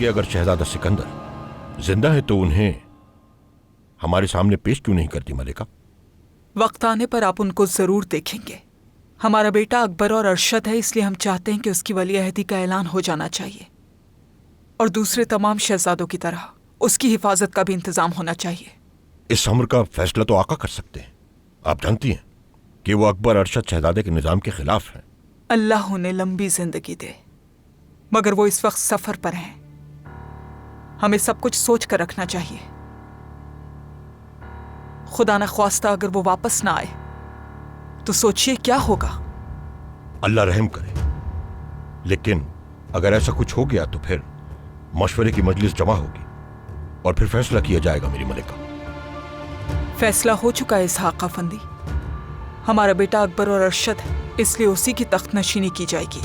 कि अगर शहजादा सिकंदर जिंदा है तो उन्हें हमारे सामने पेश क्यों नहीं करती मलिका? वक्त आने पर आप उनको जरूर देखेंगे। हमारा बेटा अकबर और अरशद है, इसलिए हम चाहते हैं कि उसकी वली-अहदी का ऐलान हो जाना चाहिए और दूसरे तमाम शहजादों की तरह उसकी हिफाजत का भी इंतजाम होना चाहिए। इस अमर का फैसला तो आका कर सकते हैं। आप जानती हैं कि वो अकबर अरशद शहजादे के निजाम के खिलाफ हैं। अल्लाह उन्हें लंबी जिंदगी दे, मगर वो इस वक्त सफर पर हैं। हमें सब कुछ सोच कर रखना चाहिए। खुदा न ख्वास्ता अगर वो वापस ना आए तो सोचिए क्या होगा। अल्लाह रहम करे, लेकिन अगर ऐसा कुछ हो गया तो फिर मशवरे की मजलिस जमा होगी और फिर फैसला किया जाएगा मेरी मलिका। फैसला हो चुका है इसहाक अफंदी। हमारा बेटा अकबर और अरशद है, इसलिए उसी की तख्त नशीनी की जाएगी।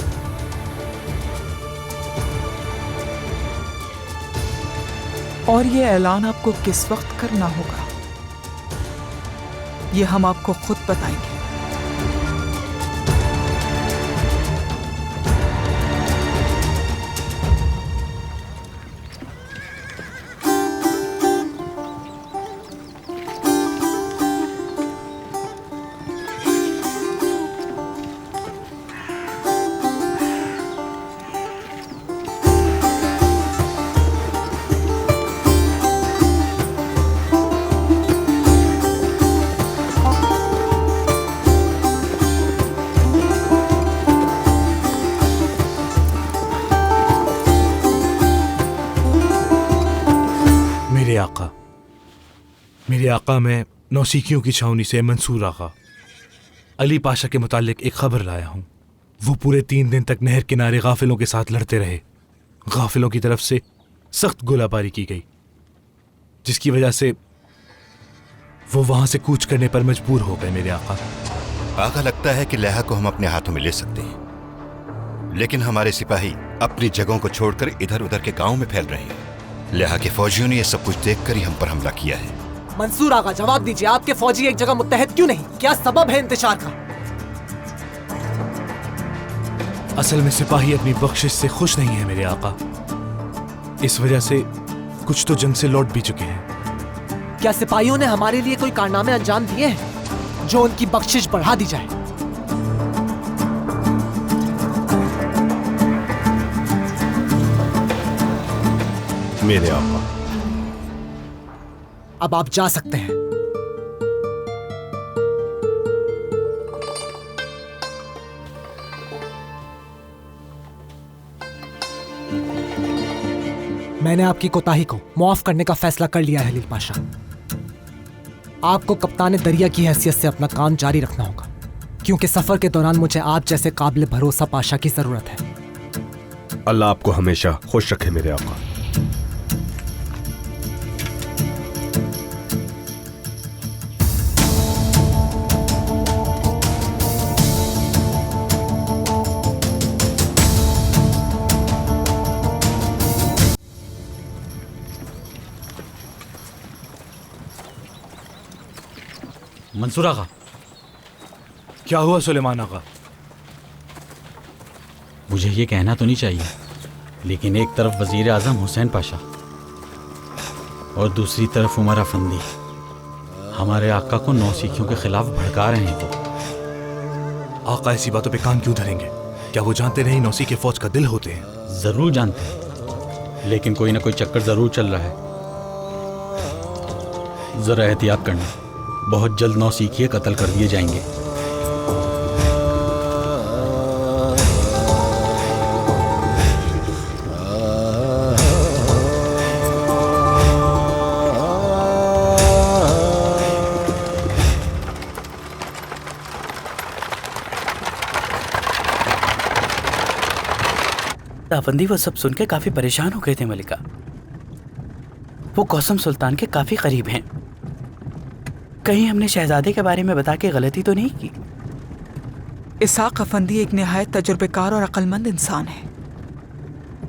और ये ऐलान आपको किस वक्त करना होगा ये हम आपको खुद बताएंगे। मेरे आका मैं नौसिखियों की छावनी से मंसूर आका अली पाशा के मुतालिक एक खबर लाया हूँ। वो पूरे 3 दिन तक नहर किनारे गाफिलों के साथ लड़ते रहे। गाफिलों की तरफ से सख्त गोलाबारी की गई, जिसकी वजह से वो वहां से कूच करने पर मजबूर हो गए। मेरे आका लगता है कि लेहा को हम अपने हाथों में ले सकते हैं, लेकिन हमारे सिपाही अपनी जगहों को छोड़कर इधर उधर के गांव में फैल रहे हैं। लेहा के फौजियों ने यह सब कुछ देखकर ही हम पर हमला किया है। मंसूर आगा, जवाब दीजिए, आपके फौजी एक जगह मुत्तहद क्यों नहीं? क्या सबब है इंतशार का? असल में सिपाही अपनी बख्शिश से खुश नहीं है मेरे आका। इस वजह से कुछ तो जंग से लौट भी चुके हैं। क्या सिपाहियों ने हमारे लिए कोई कारनामे अंजाम दिए हैं जो उनकी बख्शिश बढ़ा दी जाए? मेरे आका, अब आप जा सकते हैं। मैंने आपकी कोताही को मुआफ करने का फैसला कर लिया है हलील पाशा। आपको कप्तान दरिया की हैसियत से अपना काम जारी रखना होगा, क्योंकि सफर के दौरान मुझे आप जैसे काबिल भरोसा पाशा की जरूरत है। अल्लाह आपको हमेशा खुश रखे मेरे आका। मंसूर आगा, क्या हुआ सुलेमान आगा? मुझे ये कहना तो नहीं चाहिए, लेकिन एक तरफ वजीर आजम हुसैन पाशा और दूसरी तरफ उमर अफंदी हमारे आका को नौसिखियों के खिलाफ भड़का रहे हैं। तो आका ऐसी बातों पे कान क्यों धरेंगे? क्या वो जानते नहीं नौसिखी फौज का दिल होते हैं? जरूर जानते हैं, लेकिन कोई ना कोई चक्कर जरूर चल रहा है। जरा एहतियात करना, बहुत जल्द नौसिखिए कत्ल कर दिए जाएंगे। दावंदी वो सब सुन के काफी परेशान हो गए थे मलिका। वो कौसम सुल्तान के काफी करीब हैं। कहीं हमने शहजादे के बारे में बता के गलती तो नहीं की? इसहाक अफंदी एक निहायत तजुर्बेकार और अक्लमंद इंसान है।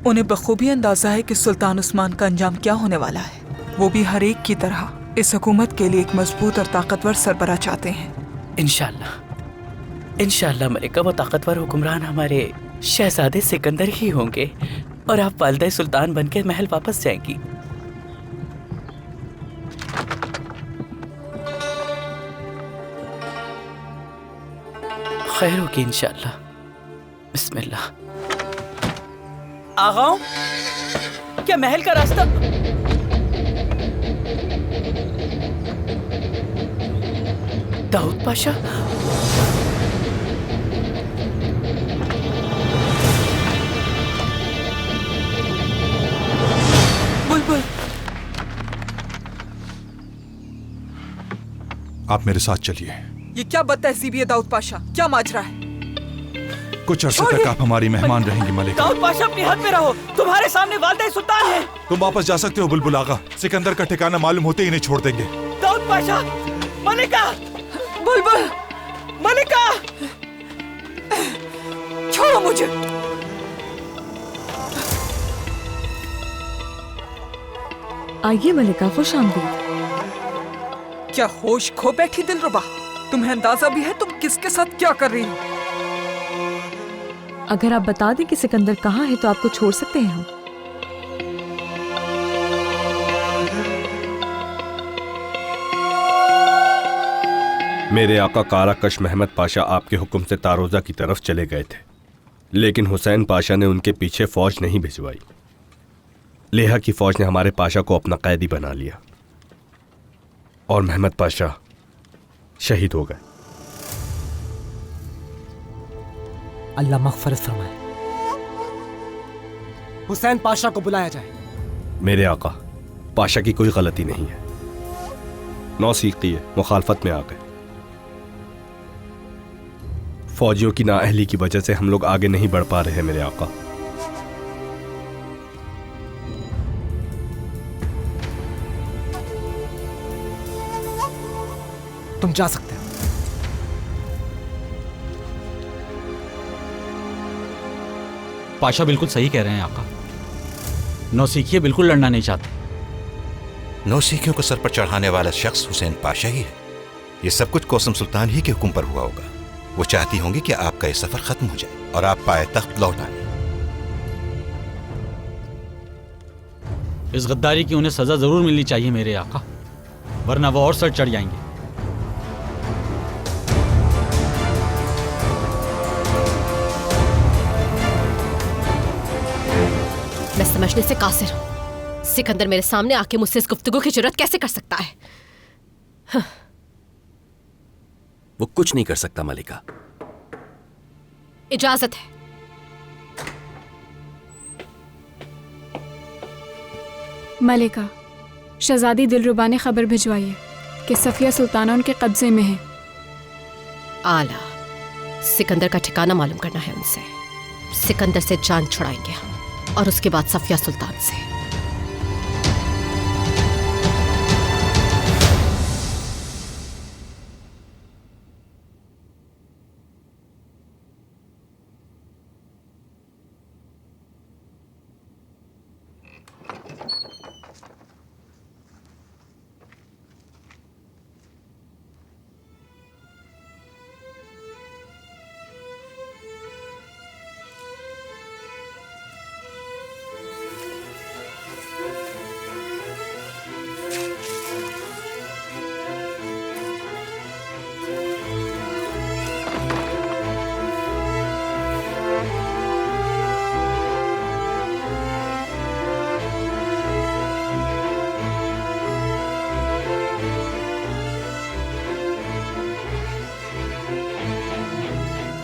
उन्हें बखूबी अंदाजा है कि सुल्तान उस्मान का अंजाम क्या होने वाला है। वो भी हर एक की तरह इस हुकूमत के लिए एक मजबूत और ताकतवर सरबराह चाहते हैं। इंशाअल्लाह इंशाअल्लाह मलिका, वो ताकतवर हुक्मरान हमारे शहजादे सिकंदर ही होंगे। और आप वालिदा सुल्तान बनकर महल वापस जाएंगी। खैर होगी इंशाअल्लाह। बिस्मिल्लाह। आगाओ, क्या महल का रास्ता? दाऊद पाशा, बुलबुल, आप मेरे साथ चलिए। ये क्या बदतहजीबी है दाऊद पाशा? क्या माजरा है? कुछ अरसे तक आप हमारी मेहमान रहेंगी मलिका। दाऊद पाशा अपनी हद में रहो, तुम्हारे सामने वालिदा सुल्तान है। तुम वापस जा सकते हो बुलबुल आगा। सिकंदर का ठिकाना मालूम होते ही नहीं छोड़ देंगे। दाऊद पाशा, मलिका, बुलबुल, मलिका, छोड़ो मुझे। आइए मलिका, खुश आमदीद। क्या होश खो बैठी दिलरुबा? तुम्हें अंदाजा भी है तुम किसके साथ क्या कर रही हो? अगर आप बता दें कि सिकंदर कहाँ है तो आपको छोड़ सकते हैं हम। मेरे आका काराकश महमद पाशा आपके हुक्म से तारोजा की तरफ चले गए थे, लेकिन हुसैन पाशा ने उनके पीछे फौज नहीं भिजवाई। लेहा की फौज ने हमारे पाशा को अपना कैदी बना लिया और महमद पाशा शहीद हो गए। अल्लाह मग़फ़िरत फरमाए। हुसैन पाशा को बुलाया जाए। मेरे आका, पाशा की कोई गलती नहीं है। नौसीकी मुखालफत में आ गए। फौजियों की नाअहली की वजह से हम लोग आगे नहीं बढ़ पा रहे हैं मेरे आका। तुम जा सकते हो। पाशा बिल्कुल सही कह रहे हैं आका। नौसीखिए बिल्कुल लड़ना नहीं चाहते। नौसीखियों को सर पर चढ़ाने वाला शख्स हुसैन पाशा ही है। ये सब कुछ कोसम सुल्तान ही के हुक्म पर हुआ होगा। वो चाहती होंगी कि आपका ये सफर खत्म हो जाए और आप पाए तख्त लौट आए। इस गद्दारी की उन्हें सजा जरूर मिलनी चाहिए मेरे आका, वरना वो और सर चढ़ जाएंगे। मैं समझने से कासिर हूं। सिकंदर मेरे सामने आके मुझसे इस गुफ्तगू की जुर्रत कैसे कर सकता है? हाँ। वो कुछ नहीं कर सकता मलिका। इजाजत है। मलिका, शहजादी दिलरुबा ने खबर भिजवाई है कि सफिया सुल्ताना उनके कब्जे में है। आला, सिकंदर का ठिकाना मालूम करना है उनसे। सिकंदर से जान छुड़ाएंगे हम और उसके बाद सफिया सुल्तान से।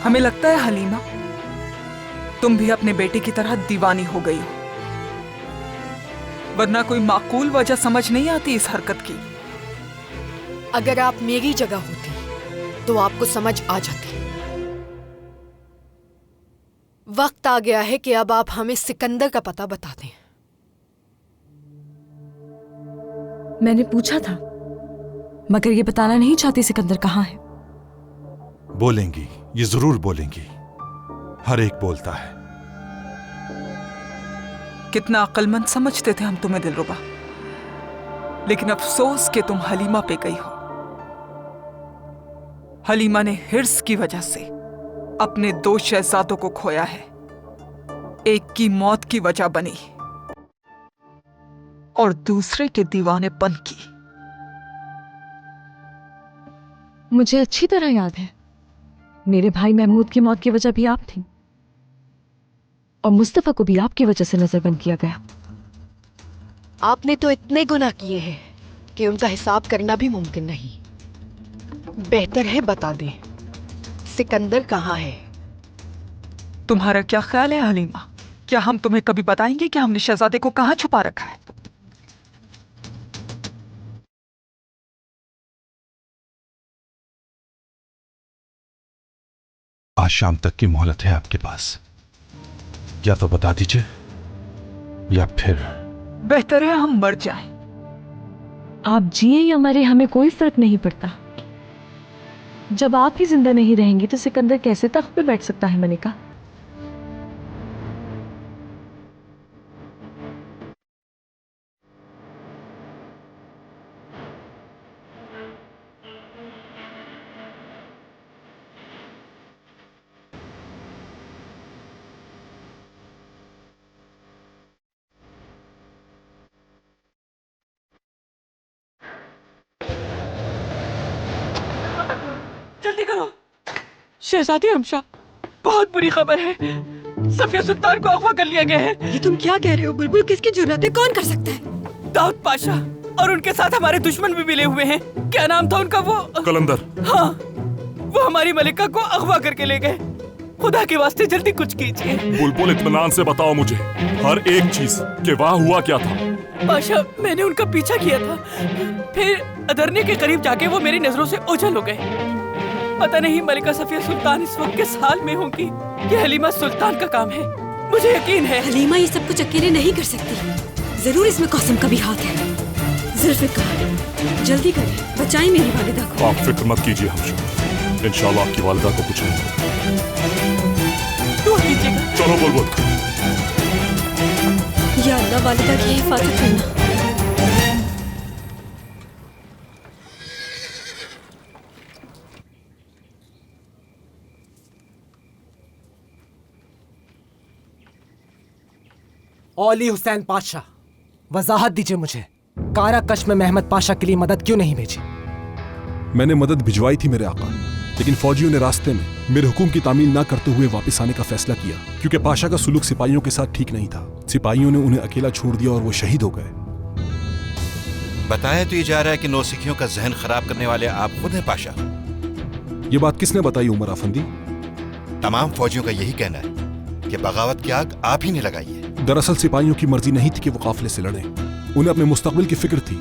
हमें लगता है हलीमा, तुम भी अपने बेटे की तरह दीवानी हो गई हो, वरना कोई माकूल वजह समझ नहीं आती इस हरकत की। अगर आप मेरी जगह होती तो आपको समझ आ जाती। वक्त आ गया है कि अब आप हमें सिकंदर का पता बता दें। मैंने पूछा था, मगर ये बताना नहीं चाहती सिकंदर कहाँ है। बोलेंगी, ये जरूर बोलेंगी। हर एक बोलता है। कितना अक्लमंद समझते थे हम तुम्हें दिलरुबा, लेकिन अफसोस कि तुम हलीमा पे गई हो। हलीमा ने हिर्स की वजह से अपने 2 शहजादों को खोया है। एक की मौत की वजह बनी और दूसरे के दीवानेपन की। मुझे अच्छी तरह याद है, मेरे भाई महमूद की मौत की वजह भी आप थी और मुस्तफा को भी आपकी वजह से नजरबंद किया गया। आपने तो इतने गुनाह किए हैं कि उनका हिसाब करना भी मुमकिन नहीं। बेहतर है बता दें, सिकंदर कहाँ है? तुम्हारा क्या ख्याल है हलीमा? क्या हम तुम्हें कभी बताएंगे कि हमने शहजादे को कहाँ छुपा रखा है? आज शाम तक की मोहलत है आपके पास, या तो बता दीजिए या फिर बेहतर है हम मर जाएं। आप जिए या मरे हमें कोई फर्क नहीं पड़ता। जब आप ही जिंदा नहीं रहेंगी तो सिकंदर कैसे तख्त पे बैठ सकता है मलिका? जल्दी करो शहजादी हमशा, बहुत बुरी खबर है। सफिया सुल्तान को अगवा कर लिया गया है। ये तुम क्या कह रहे हो बुलबुल? किसकी जुर्रत है? कौन कर सकता है? दाऊद पाशा, और उनके साथ हमारे दुश्मन भी मिले हुए हैं। क्या नाम था उनका? वो कलंदर। हाँ, वो हमारी मलिका को अगवा करके ले गए। खुदा के वास्ते जल्दी कुछ कीजिए। बुलबुल इत्मीनान से बताओ मुझे हर एक चीज कि वहाँ हुआ क्या था। पाशा, मैंने उनका पीछा किया था, फिर अदरने के करीब जाके वो मेरी नजरों से ओझल हो गए। पता नहीं मलिका सफिया सुल्तान इस वक्त किस हाल में होंगी। ये हलीमा सुल्तान का काम है, मुझे यकीन है। हलीमा ये सब कुछ अकेले नहीं कर सकती, जरूर इसमें कौसम का भी हाथ है। जुल्फ़िकार, जल्दी करें, बचाएं मेरी वालिदा को। आप फिक्र मत कीजिए हमशा, इंशाल्लाह आपकी वालिदा को कुछ नहीं होगा। चलो बुलबुल। या अल्लाह, वालिदा की हिफाजत करना। औली हुसैन पाशा, वजाहत दीजिए मुझे, कारा कश में महमद पाशा के लिए मदद क्यों नहीं भेजी? मैंने मदद भिजवाई थी मेरे आका, लेकिन फौजियों ने रास्ते में मेरे हुक्म की तामील ना करते हुए वापस आने का फैसला किया, क्योंकि पाशा का सुलूक सिपाहियों के साथ ठीक नहीं था। सिपाहियों ने उन्हें अकेला छोड़ दिया और वो शहीद हो गए। बताया तो ये जा रहा है कि नौसिखियों का जहन खराब करने वाले आप खुद हैं पाशा। ये बात किसने बताई उमर अफंदी? तमाम फौजियों का यही कहना है कि बगावत की आग आप ही ने लगाई है। दरअसल सिपाहियों की मर्जी नहीं थी कि वो काफिले से लड़ें। उन्हें अपने मुस्तकबिल की फिक्र थी।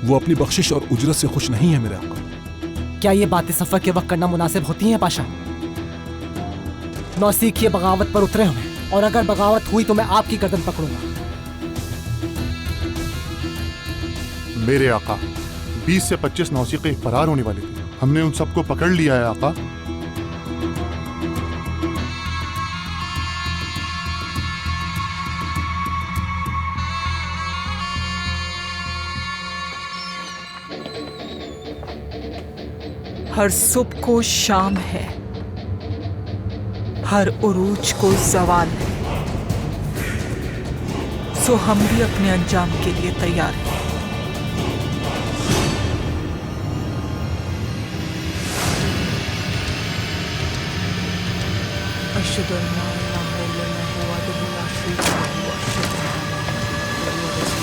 वो अपनी बख्शिश और उजरत से खुश नहीं है मेरे आका। क्या ये बातें सफर के वक्त करना मुनासिब होती हैं पाशा? नौसिखिए बगावत पर उतरे हुए, और अगर बगावत हुई तो मैं आपकी गर्दन पकड़ूंगा। मेरे आका, 20 से 25 नौसिखे फरार होने वाले थे, हमने उन सबको पकड़ लिया है आका। हर सुबह को शाम है, हर उरूज को जवाल है, सो हम भी अपने अंजाम के लिए तैयार हैं। अशहदु अन्ना इलाहा इल्लल्लाह वहदहु ला शरीका लहु व अशहदु अन्ना मुहम्मदन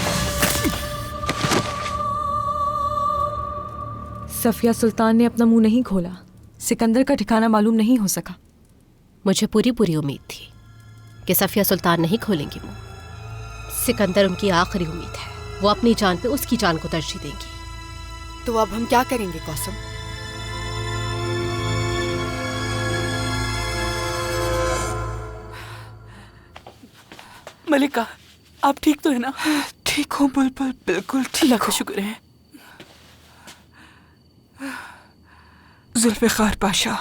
सफिया सुल्तान ने अपना मुंह नहीं खोला, सिकंदर का ठिकाना मालूम नहीं हो सका। मुझे पूरी उम्मीद थी कि सफिया सुल्तान नहीं खोलेंगी मुंह। सिकंदर उनकी आखिरी उम्मीद है, वो अपनी जान पे उसकी जान को तरजीह देंगी। तो अब हम क्या करेंगे कौसम? मलिका, आप ठीक तो है ना? ठीक हूँ बुलबुल, बिल्कुल ठीक। अल्लाह का शुक्र है। जुल्फ़िकार पाशा,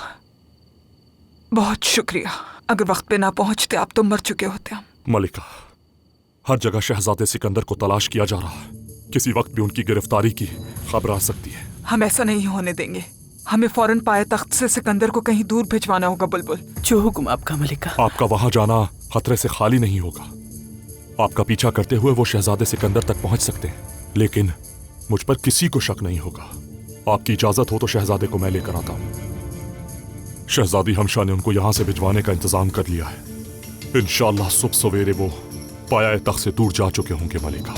बहुत शुक्रिया। अगर वक्त पे ना पहुंचते आप तो मर चुके होते हम। मलिका, हर जगह शहजादे सिकंदर को तलाश किया जा रहा है। किसी वक्त भी उनकी गिरफ्तारी की खबर आ सकती है। हम ऐसा नहीं होने देंगे। हमें फौरन पाए तख्त से सिकंदर को कहीं दूर भिजवाना होगा बुलबुल। जो हुक्म आपका मलिका। आपका वहां जाना खतरे से खाली नहीं होगा। आपका पीछा करते हुए वो शहजादे सिकंदर तक पहुंच सकते हैं, लेकिन मुझ पर किसी को शक नहीं होगा। आपकी इजाजत हो तो शहजादे को मैं लेकर आता हूं। शहजादी हमशा ने उनको यहां से भिजवाने का इंतजाम कर लिया है। इंशाअल्लाह सुबह सवेरे वो पाया तख्त से दूर जा चुके होंगे मलिका।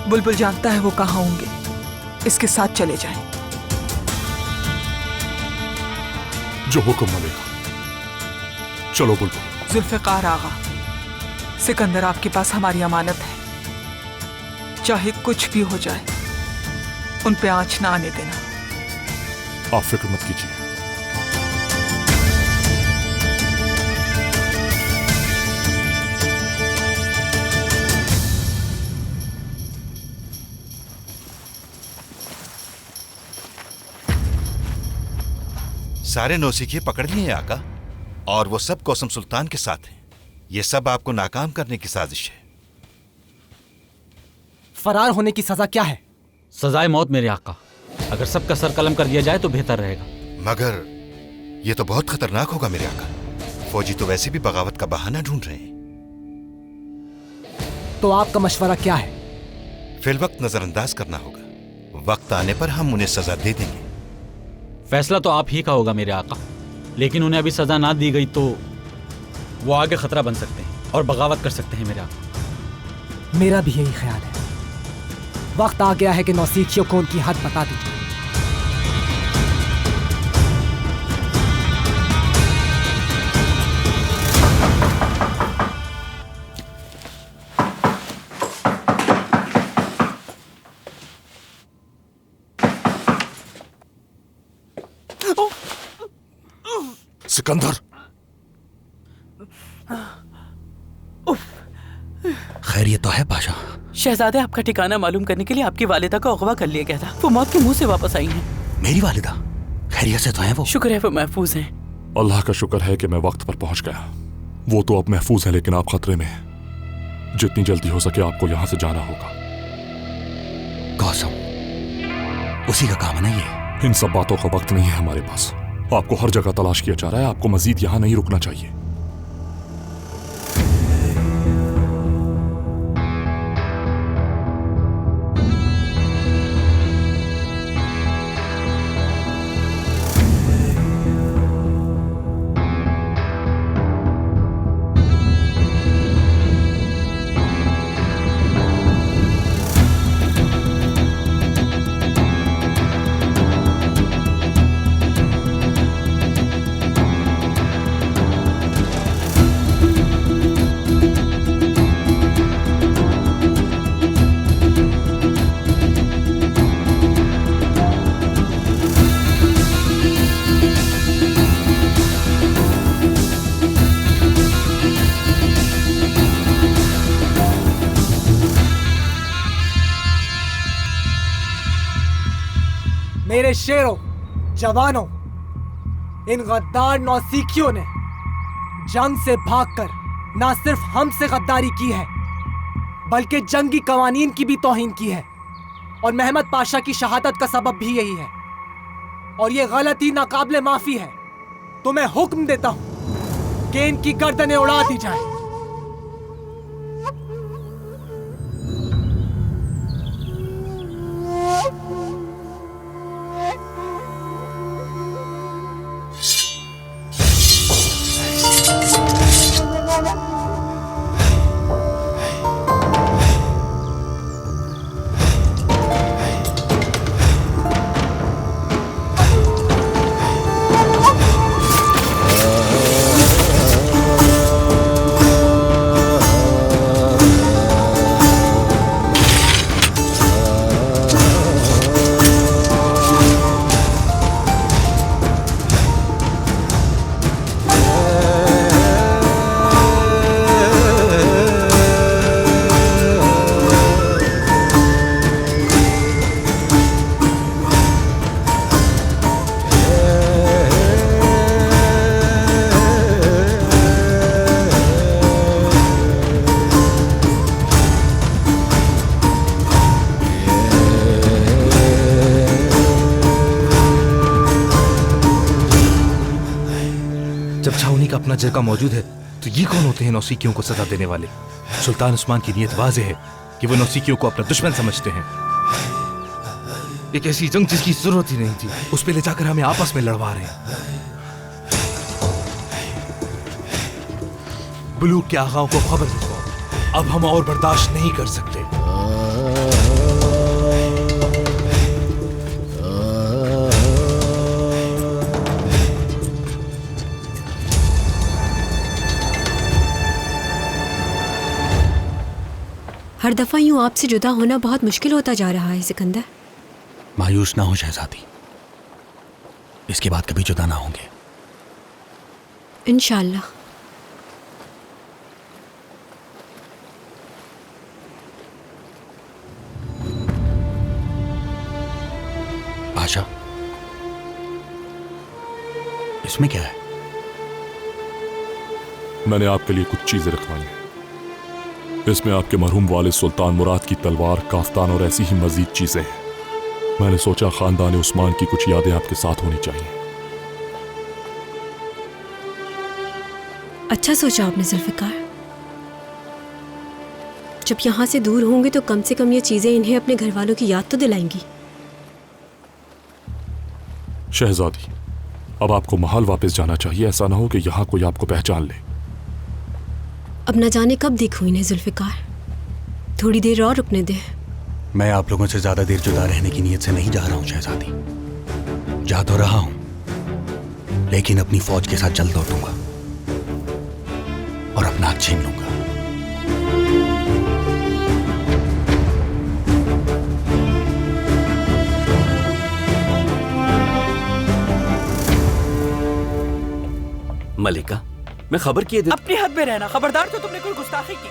बुलबुल जानता है वो कहाँ होंगे, इसके साथ चले जाएं। जो हुक्म मलिका। चलो बुलबुल। जुल्फ़िकार आगा, सिकंदर आपके पास हमारी अमानत है। चाहे कुछ भी हो जाए, उन पे आंच ना आने देना। आप फिक्र मत कीजिए। सारे नौसिखिए पकड़ लिए आका, और वो सब कौसम सुल्तान के साथ हैं। ये सब आपको नाकाम करने की साजिश है। फरार होने की सजा क्या है? सजाए मौत मेरे आका। अगर सबका सर कलम कर दिया जाए तो बेहतर रहेगा। मगर ये तो बहुत खतरनाक होगा मेरे आका। फौजी तो वैसे भी बगावत का बहाना ढूंढ रहे हैं। तो आपका मशवरा क्या है? फिलवक्त नजरअंदाज करना होगा। वक्त आने पर हम उन्हें सजा दे देंगे। फैसला तो आप ही का होगा मेरे आका, लेकिन उन्हें अभी सजा ना दी गई तो वो आगे खतरा बन सकते हैं और बगावत कर सकते हैं मेरे आका। मेरा भी यही ख्याल है। वक्त आ गया है कि नौसिखियों को उनकी हद बता दी जाए। सिकंदर। खैरियत तो है पाशा? शहजादे आपका ठिकाना मालूम करने के लिए आपकी वालिदा को अगवा कर लिया गया था। वो मौत के मुंह से वापस आई हैं। मेरी वालिदा खैरियत से तो है वो? शुक्र है वो महफूज हैं। अल्लाह का शुक्र है कि मैं वक्त पर पहुंच गया। वो तो अब महफूज है, लेकिन आप खतरे में हैं। जितनी जल्दी हो सके आपको यहां से जाना होगा। कौसम उसी का काम है ना ये? इन सब बातों का वक्त नहीं है हमारे पास। आपको हर जगह तलाश किया जा रहा है। आपको मजीद यहां नहीं रुकना चाहिए। मेरे शेरों, जवानों, इन गद्दार नौसिखियों ने जंग से भागकर ना सिर्फ हमसे गद्दारी की है, बल्कि जंगी कवानीन की भी तौहीन की है। और महमद पाशा की शहादत का सबब भी यही है। और ये गलती नाकाबिले माफी है। तो मैं हुक्म देता हूं कि इनकी गर्दनें उड़ा दी जाए। का अपना जगह मौजूद है तो ये कौन होते हैं नौसिखियों को सजा देने वाले? सुल्तान उस्मान की नीयत वाज़ेह है कि वो नौसिखियों को अपना दुश्मन समझते हैं। एक ऐसी जंग जिसकी जरूरत ही नहीं थी, उस पे ले जाकर हमें आपस में लड़वा रहे हैं। बलूग के आगाओं को खबर भिजवाओ, अब हम और बर्दाश्त नहीं कर सकते। हर दफा यूं आपसे जुदा होना बहुत मुश्किल होता जा रहा है सिकंदर। मायूस ना हो शहजादी, इसके बाद कभी जुदा ना होंगे। इंशाल्लाह। पाशा, इसमें क्या है? मैंने आपके लिए कुछ चीजें रखवाई हैं। इसमें आपके मरहूम वालिद सुल्तान मुराद की तलवार, काफ्तान और ऐसी ही मजीद चीजें हैं। मैंने सोचा खानदान उस्मान की कुछ यादें आपके साथ होनी चाहिए। अच्छा सोचा आपने जुल्फिकार। जब यहाँ से दूर होंगे तो कम से कम ये चीजें इन्हें अपने घर वालों की याद तो दिलाएंगी। शहजादी, अब आपको महल वापस जाना चाहिए। ऐसा ना हो कि यहाँ कोई आपको पहचान ले। अब न जाने कब देखूं इन्हें जुल्फिकार। थोड़ी देर और रुकने दे। मैं आप लोगों से ज्यादा देर जुदा रहने की नीयत से नहीं जा रहा हूं शहजादी। जा तो रहा हूं, लेकिन अपनी फौज के साथ जल्द लौटूंगा और अपना हक छीन लूंगा। मलिका, मैं खबर किए दे। अपने हद में रहना, खबरदार तो तुमने कोई गुस्ताखी की।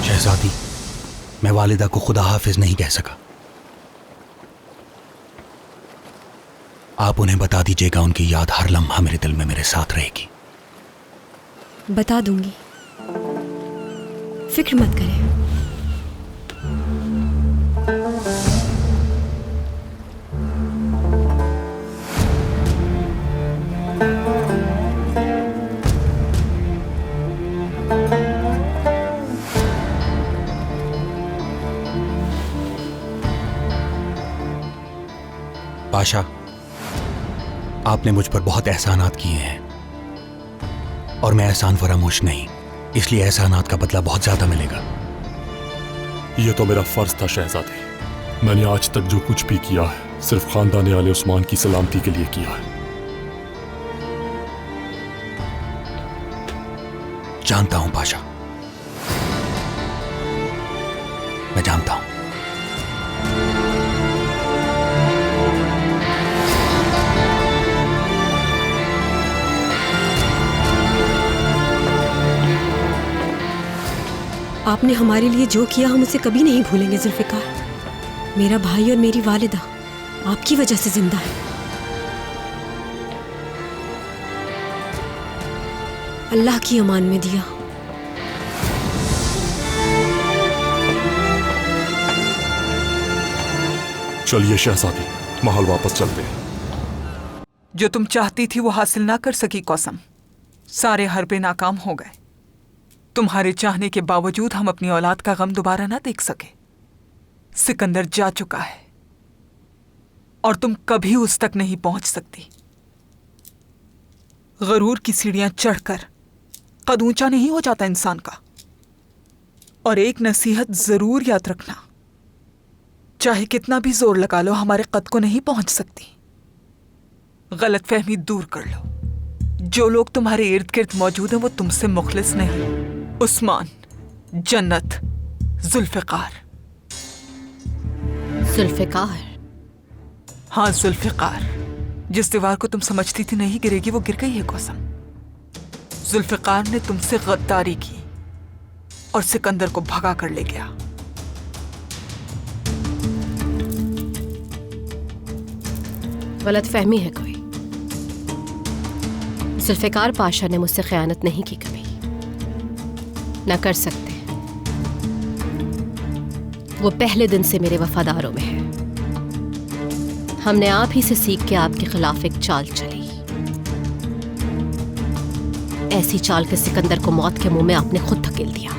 शहजादी, मैं वालिदा को खुदा हाफिज नहीं कह सका। आप उन्हें बता दीजिएगा, उनकी याद हर लम्हा मेरे दिल में मेरे साथ रहेगी। बता दूंगी, फिक्र मत करें। पाशा, आपने मुझ पर बहुत एहसानात किए हैं और मैं एहसान फरामोश नहीं, इसलिए एहसानात का बदला बहुत ज्यादा मिलेगा। यह तो मेरा फर्ज था शहजादी। मैंने आज तक जो कुछ भी किया है सिर्फ खानदान आले उस्मान की सलामती के लिए किया है। जानता हूं पाशा, मैं जानता हूं। आपने हमारे लिए जो किया हम उसे कभी नहीं भूलेंगे जुल्फिकार। मेरा भाई और मेरी वालिदा आपकी वजह से जिंदा है। अल्लाह की अमान में दिया। चलिए शहजादी, महल वापस चलते हैं। जो तुम चाहती थी वो हासिल ना कर सकी कौसम। सारे हरबे नाकाम हो गए। तुम्हारे चाहने के बावजूद हम अपनी औलाद का गम दोबारा ना देख सके। सिकंदर जा चुका है और तुम कभी उस तक नहीं पहुंच सकती। गरूर की सीढ़ियां चढ़कर कद ऊंचा नहीं हो जाता इंसान का। और एक नसीहत जरूर याद रखना, चाहे कितना भी जोर लगा लो हमारे कद को नहीं पहुंच सकती। गलतफहमी दूर कर लो। जो लोग तुम्हारे इर्द गिर्द मौजूद हैं वो तुमसे मुखलिस नहीं। उस्मान, जन्नत, जुल्फिकार। जुल्फिकार? हाँ, जुल्फिकार। जिस दीवार को तुम समझती थी नहीं गिरेगी वो गिर गई है कौसम। जुल्फिकार ने तुमसे गद्दारी की और सिकंदर को भगा कर ले गया। गलतफहमी है कोई। जुल्फिकार पाशा ने मुझसे खयानत नहीं की कभी। न कर सकते। वो पहले दिन से मेरे वफादारों में है। हमने आप ही से सीख के आपके खिलाफ एक चाल चली। ऐसी चाल के सिकंदर को मौत के मुंह में आपने खुद धकेल दिया।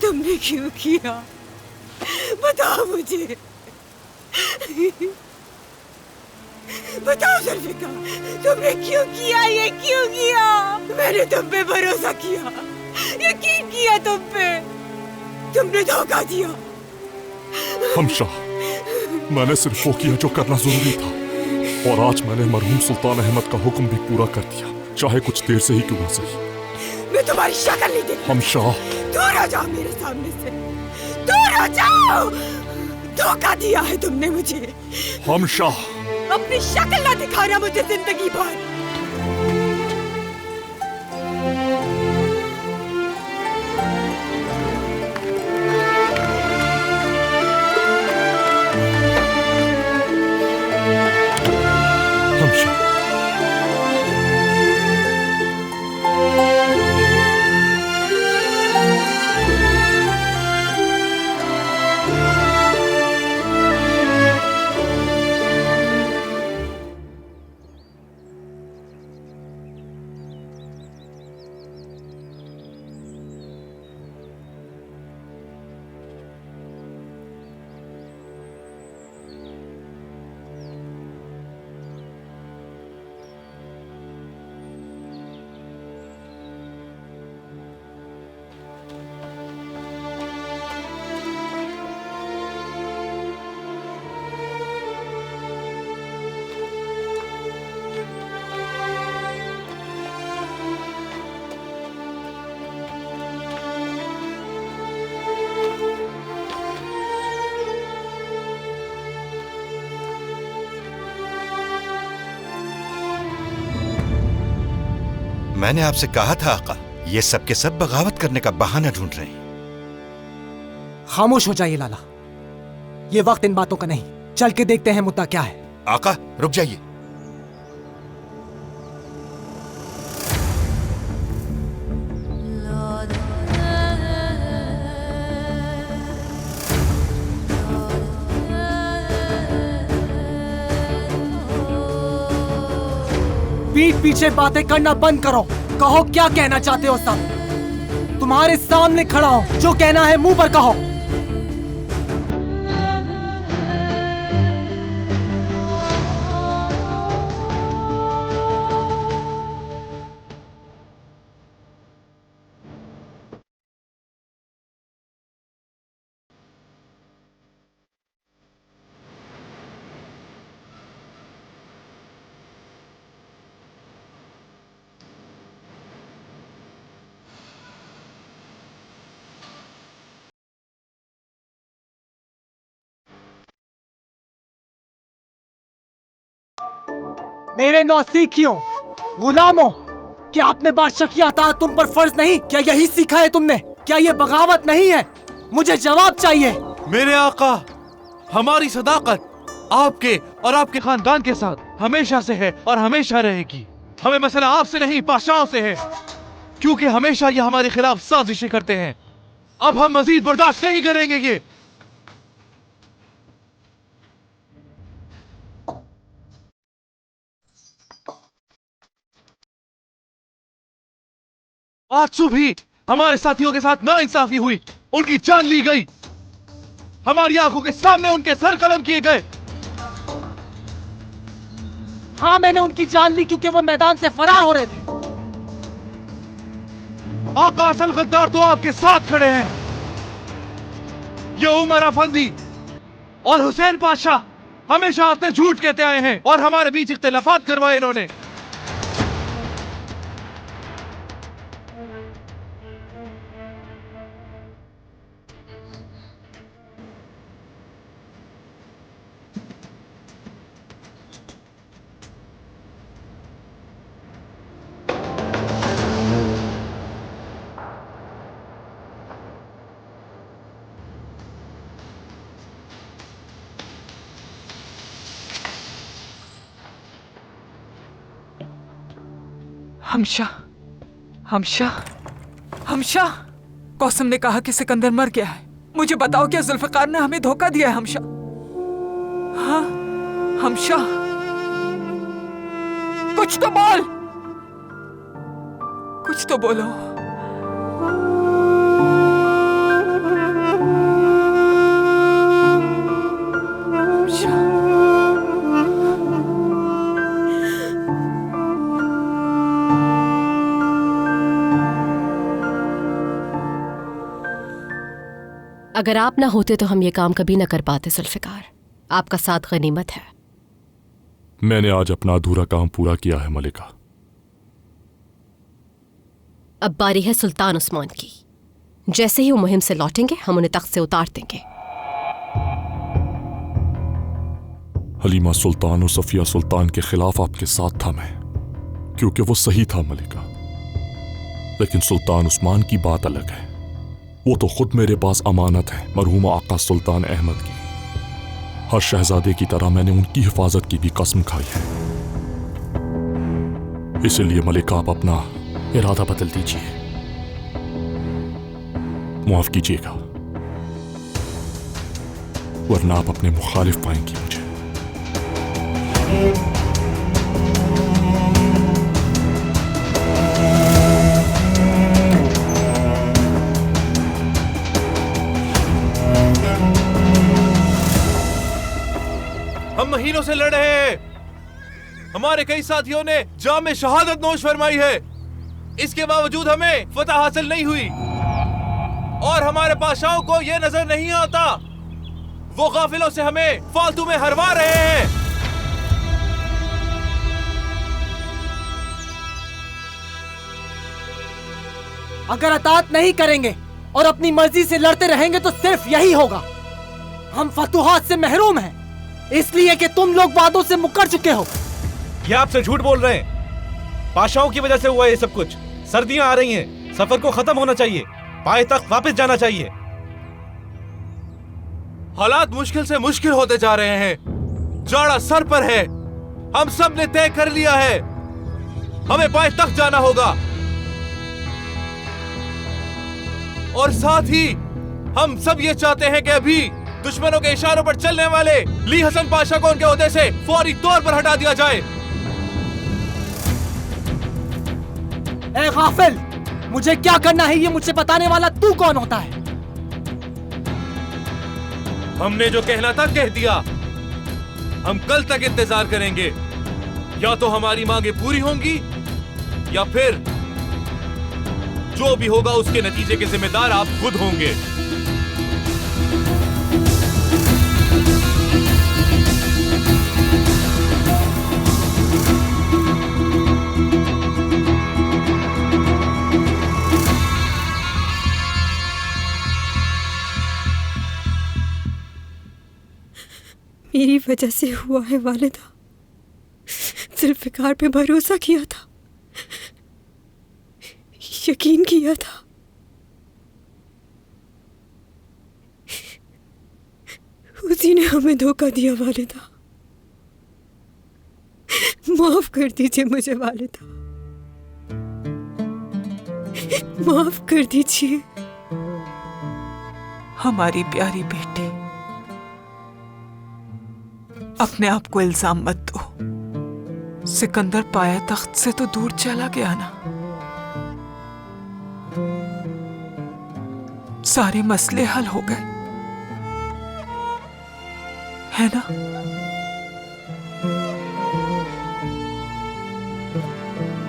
तुमने क्यों किया? बताओ मुझे, बताओ जुल्फिकार, तुमने क्यों किया? ये क्यों किया? मैंने तुम पे भरोसा किया, यकीन किया तुम पे, तुमने धोखा दिया। हमशा, मैंने सिर्फ वो किया जो करना जरूरी था, और आज मैंने मरहूम सुल्तान अहमद का हुक्म भी पूरा कर दिया, चाहे कुछ देर से ही क्यों ना सही। मैं तुम्हारी शक्ल नहीं देखती। हमशा, दूर हो जाओ मेरे सामने से, दूर हो जाओ। धोखा दिया है तुमने मुझे। हमशा, अपनी शक्ल ना दिखाना मुझे जिंदगी भर। हमशा, मैंने आपसे कहा था आका, ये सब के सब बगावत करने का बहाना ढूंढ रहे हैं। खामोश हो जाइए लाला, ये वक्त इन बातों का नहीं। चल के देखते हैं मुद्दा क्या है। आका रुक जाइए। पीठ पीछे बातें करना बंद करो। कहो क्या कहना चाहते हो सब। तुम्हारे सामने खड़ा हो, जो कहना है मुंह पर कहो। मेरे नौसिखियों, गुलामों, क्या आपने बादशाह की अताअत तुम पर फर्ज नहीं? क्या यही सीखा है तुमने? क्या ये बगावत नहीं है? मुझे जवाब चाहिए। मेरे आका, हमारी सदाकत आपके और आपके खानदान के साथ हमेशा से है और हमेशा रहेगी। हमें मसला आपसे नहीं, बादशाहों से है, क्योंकि हमेशा ये हमारे खिलाफ साजिशें करते हैं। अब हम मजीद बर्दाश्त नहीं करेंगे ये। आज सुबह हमारे साथियों के साथ नाइंसाफी हुई, उनकी जान ली गई, हमारी आंखों के सामने उनके सर कलम किए गए। हाँ, मैंने उनकी जान ली क्योंकि वो मैदान से फरार हो रहे थे। आका, असल गद्दार तो आपके साथ खड़े हैं। ये उमर अफंदी और हुसैन पाशा हमेशा आपने झूठ कहते आए हैं और हमारे बीच इख्तिलाफात करवाए इन्होंने। हमशा, कौसम ने कहा कि सिकंदर मर गया है। मुझे बताओ, क्या जुल्फकार ने हमें धोखा दिया है? हमशा, हाँ हमशा, कुछ तो बोल, कुछ तो बोलो। अगर आप ना होते तो हम ये काम कभी ना कर पाते जुल्फिकार। आपका साथ गनीमत है। मैंने आज अपना अधूरा काम पूरा किया है मलिका। अब बारी है सुल्तान उस्मान की। जैसे ही वो मुहिम से लौटेंगे हम उन्हें तख्त से उतार देंगे। हलीमा सुल्तान और सफिया सुल्तान के खिलाफ आपके साथ था मैं, क्योंकि वो सही था मलिका। लेकिन सुल्तान उस्मान की बात अलग है। वो तो खुद मेरे पास अमानत है, मरहूमा आका सुल्तान अहमद की। हर शहजादे की तरह मैंने उनकी हिफाजत की भी कसम खाई है। इसलिए मलिका, आप अपना इरादा बदल दीजिए, माफ कीजिएगा, वरना आप अपने मुखालिफ पाएंगी मुझे। हम महीनों से लड़ रहे हैं। हमारे कई साथियों ने जाम में शहादत नोश फरमाई है। इसके बावजूद हमें फतह हासिल नहीं हुई और हमारे पाशाओं को यह नजर नहीं आता। वो काफिलों से हमें फालतू में हरवा रहे हैं। अगर अताअत नहीं करेंगे और अपनी मर्जी से लड़ते रहेंगे तो सिर्फ यही होगा। हम फतुहात से महरूम हैं, इसलिए कि तुम लोग वादों से मुकर चुके हो। ये आपसे झूठ बोल रहे हैं। पाशाओं की वजह से हुआ ये सब कुछ। सर्दियां आ रही हैं, सफर को खत्म होना चाहिए, पायतख्त वापस जाना चाहिए। हालात मुश्किल से मुश्किल होते जा रहे हैं, जाड़ा सर पर है। हम सब ने तय कर लिया है, हमें पायतख्त जाना होगा। और साथ ही हम सब ये चाहते हैं कि अभी दुश्मनों के इशारों पर चलने वाले ली हसन पाशा को उनके ओहदे से फौरी तौर पर हटा दिया जाए। ए गाफिल, मुझे क्या करना है ये मुझसे बताने वाला तू कौन होता है? हमने जो कहना था कह दिया। हम कल तक इंतजार करेंगे, या तो हमारी मांगे पूरी होंगी या फिर जो भी होगा उसके नतीजे के जिम्मेदार आप खुद होंगे। मेरी वजह से हुआ है वालिदा। जुल्फिकार पे भरोसा किया था, यकीन किया था, उसी ने हमें धोखा दिया वालिदा। माफ कर दीजिए मुझे वालिदा, माफ कर दीजिए। हमारी प्यारी बेटी, अपने आप को इल्जाम मत दो। सिकंदर पाया तख्त से तो दूर चला गया ना, सारे मसले हल हो गए, है ना?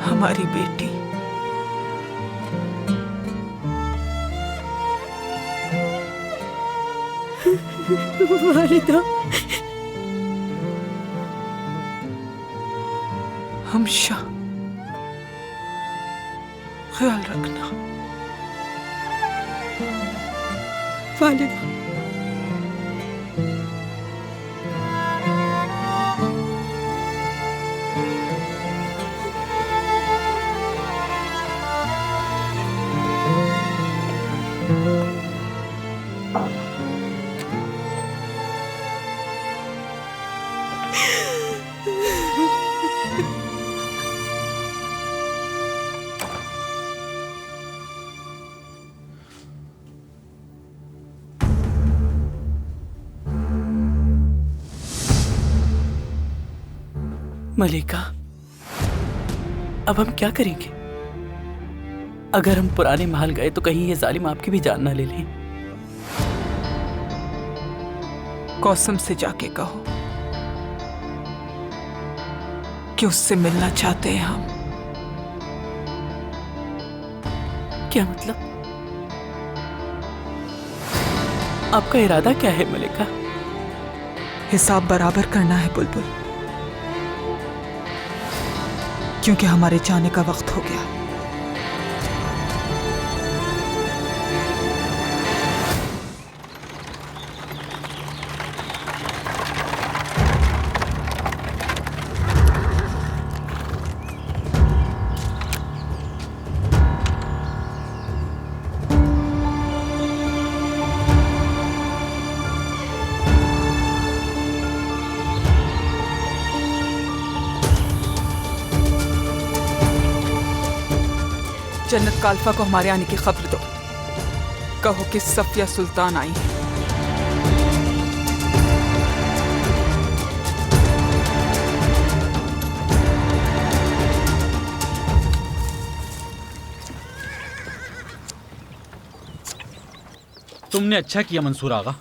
हमारी बेटी वालिदा, हमेशा ख्याल रखना। वालिदा, मलिका, अब हम क्या करेंगे? अगर हम पुराने महल गए तो कहीं ये जालिम आपकी भी जान ना ले लें। कौसम से जाके कहो कि उससे मिलना चाहते हैं हम। क्या मतलब? आपका इरादा क्या है मलिका? हिसाब बराबर करना है बुलबुल, क्योंकि हमारे जाने का वक्त हो गया। जन्नत काल्फा को हमारे आने की खबर दो, कहो कि सफिया सुल्तान आई है। तुमने अच्छा किया मंसूर आगा,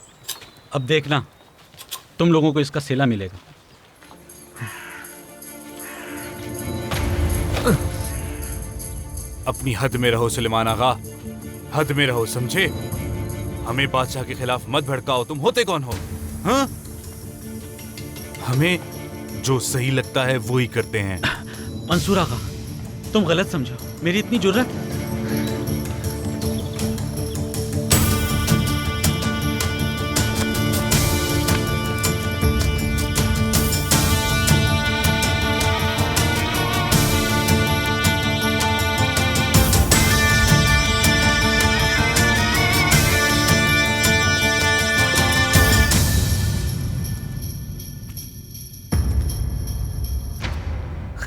अब देखना तुम लोगों को इसका सिला मिलेगा। अपनी हद में रहो सुलेमान आगा, हद में रहो, समझे? हमें बादशाह के खिलाफ मत भड़काओ। तुम होते कौन हो? हाँ? हमें जो सही लगता है वो ही करते हैं। मंसूर आगा, तुम गलत समझो, मेरी इतनी जुर्रत।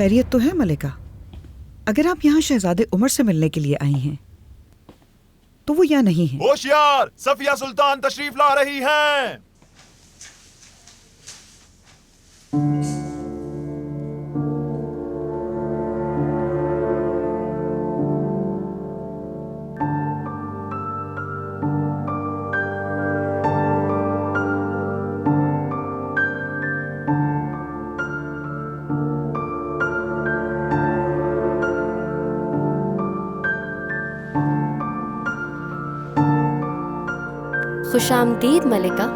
खैरियत तो है मलिका? अगर आप यहाँ शहजादे उमर से मिलने के लिए आई हैं तो वो यहाँ नहीं है। होशियार, सफिया सुल्तान तशरीफ ला रही हैं। खुशामदीद मलिका।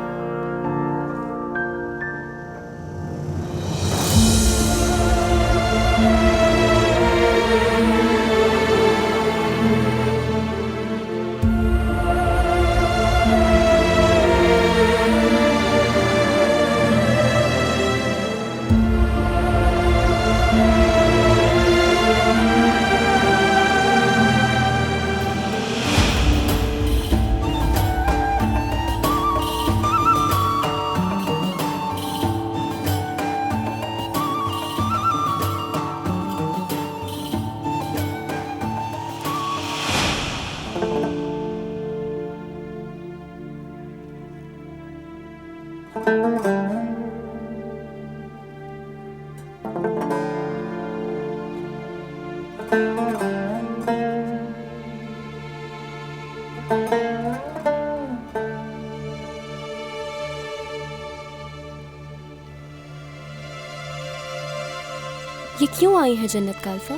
ये क्यों आई है जन्नत का अल्फा?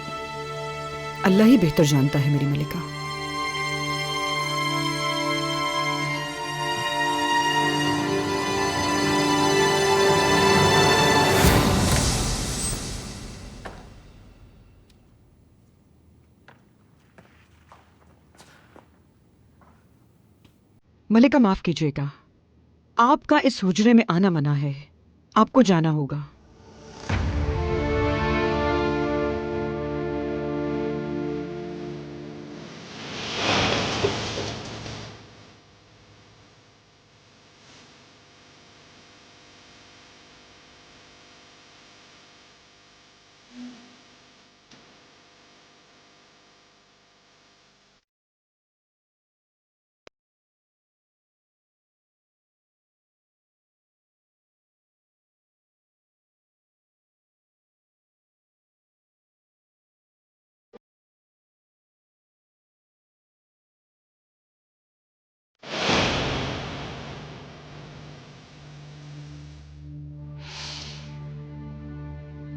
अल्लाह ही बेहतर जानता है मेरी मलिका। मलिका माफ कीजिएगा, आपका इस हुजरे में आना मना है, आपको जाना होगा।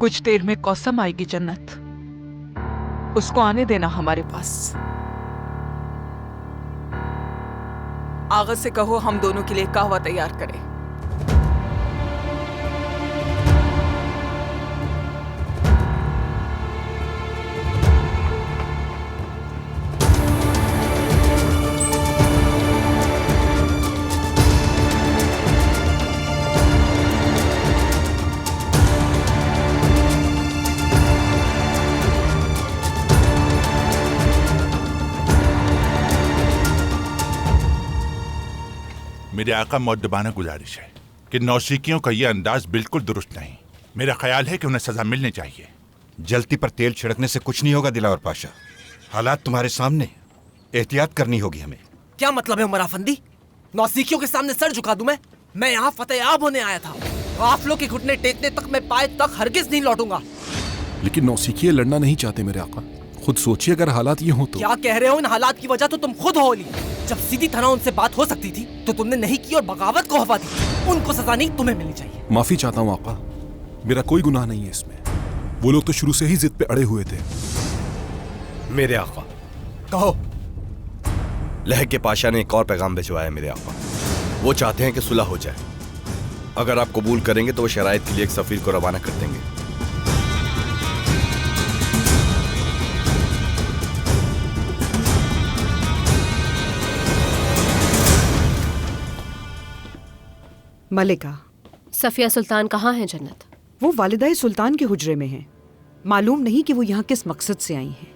कुछ देर में कौसम आएगी जन्नत, उसको आने देना हमारे पास। आगा से कहो हम दोनों के लिए कहवा तैयार करें। मेरे आका मुअद्दबाना गुजारिश है कि नौसिखियों का यह अंदाज बिल्कुल दुरुस्त नहीं। मेरा ख्याल है कि उन्हें सजा मिलनी चाहिए। जलती पर तेल छिड़कने से कुछ नहीं होगा दिलावर पाशा। हालात तुम्हारे सामने, एहतियात करनी होगी हमें। क्या मतलब है उमर अफंदी? नौसिखियों के सामने सर झुका दूं मैं यहाँ फतेहाब होने आया था। काफिलों के घुटने टेकने तक मैं पाए तक हरगिज नहीं लौटूंगा। लेकिन नौसिखिए लड़ना नहीं चाहते मेरे आका। खुद सोचिए अगर हालात ये हो तो। क्या कह रहे हो? इन हालात की वजह तो तुम खुद हो ली। जब सीधी तरह उनसे बात हो सकती थी तो तुमने नहीं की और बगावत को हवा दी। उनको सजा नहीं, तुम्हें मिलनी चाहिए। माफी चाहता हूँ आका, मेरा कोई गुनाह नहीं है इसमें। वो लोग तो शुरू से ही जिद पे अड़े हुए थे। मेरे आका कहो। लहके पाशा ने एक और पैगाम भिजवाया मेरे आका। वो चाहते हैं कि सुलह हो जाए। अगर आप कबूल करेंगे तो वो शराइत के लिए एक सफीर को रवाना कर देंगे। मलिका, सफिया सुल्तान कहाँ हैं जन्नत? वो वालिदाए सुल्तान के हुजरे में हैं। मालूम नहीं कि वो यहाँ किस मकसद से आई हैं।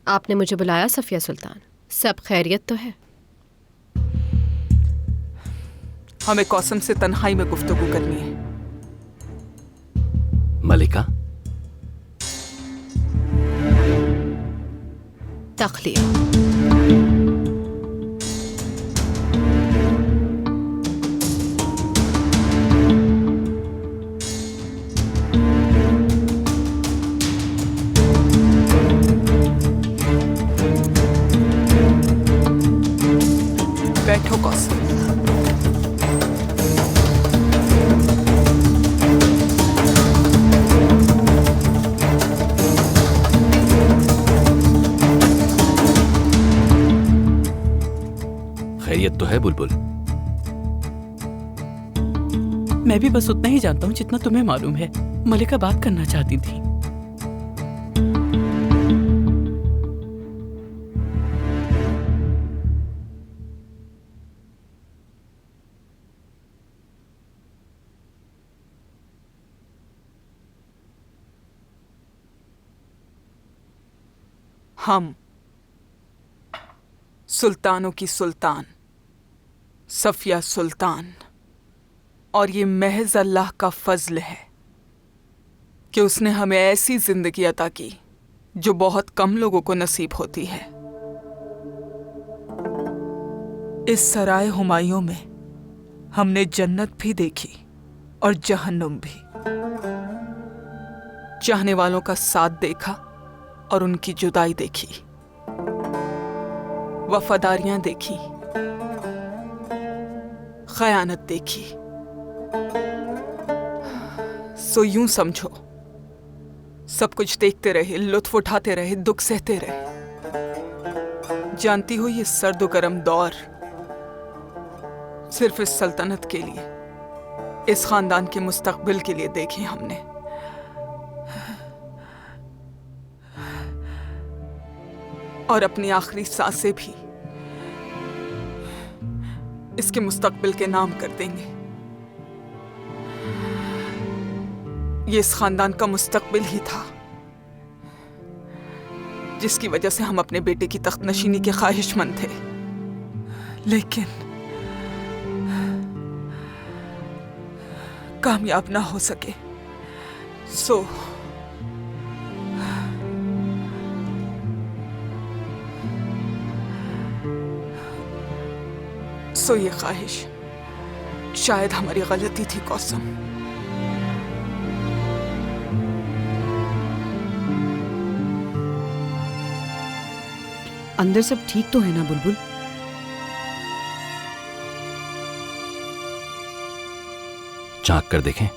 आपने मुझे बुलाया सफिया सुल्तान, सब खैरियत तो है? हमें कौसम से तन्हाई में गुफ्तगू करनी है। मलिका, तखलिया। बैठो कौसम। खैरियत तो है बुलबुल? मैं भी बस उतना ही जानता हूँ जितना तुम्हें मालूम है। मलिका बात करना चाहती थी। हम सुल्तानों की सुल्तान सफिया सुल्तान, और ये महज अल्लाह का फजल है कि उसने हमें ऐसी जिंदगी अता की जो बहुत कम लोगों को नसीब होती है। इस सराय हुमायूं में हमने जन्नत भी देखी और जहन्नुम भी, चाहने वालों का साथ देखा और उनकी जुदाई देखी, वफादारियां देखी, खयानत देखी। सो यूं समझो, सब कुछ देखते रहे, लुत्फ उठाते रहे, दुख सहते रहे। जानती हो, ये सर्द गर्म दौर सिर्फ इस सल्तनत के लिए, इस खानदान के मुस्तकबिल के लिए देखे हमने। और अपनी आखिरी सांसें भी इसके मुस्तकबिल के नाम कर देंगे। ये इस खानदान का मुस्तकबिल ही था जिसकी वजह से हम अपने बेटे की तख्तनशीनी के ख्वाहिशमंद थे, लेकिन कामयाब ना हो सके। सो ये ख्वाहिश शायद हमारी गलती थी कौसम। अंदर सब ठीक तो है ना बुलबुल? झांक कर देखें।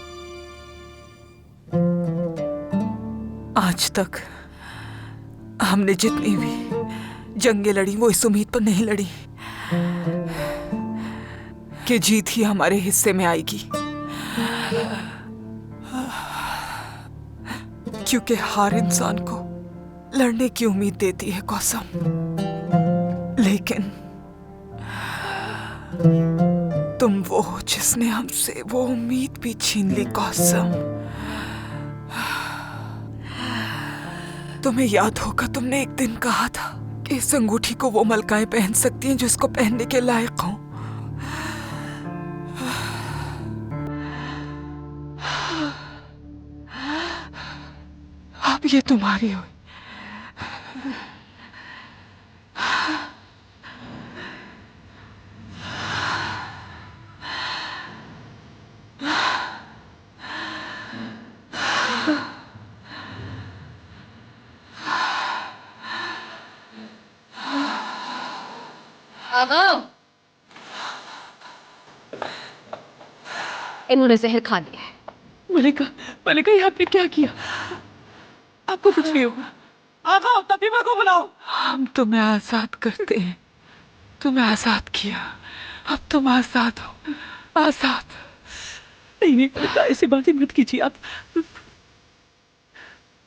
आज तक हमने जितनी भी जंगें लड़ी वो इस उम्मीद पर नहीं लड़ी कि जीत ही हमारे हिस्से में आएगी, क्योंकि हार इंसान को लड़ने की उम्मीद देती है कौसम। लेकिन तुम वो हो जिसने हमसे वो उम्मीद भी छीन ली कौसम। तुम्हें याद होगा, तुमने एक दिन कहा था कि इस अंगूठी को वो मलकाएं पहन सकती हैं जो इसको पहनने के लायक हों। अब ये तुम्हारी हुई। इन्होंने जहर खा लिया है। मलिका, मलिका, ये आपने क्या किया? आपको कुछ नहीं होगा। आगा, तबीबा को बुलाओ। हम तुम्हें आजाद करते हैं, तुम्हें आजाद किया, अब तुम आजाद हो, आजाद। नहीं नहीं मलिका, ऐसी बातें मत कीजिए आप।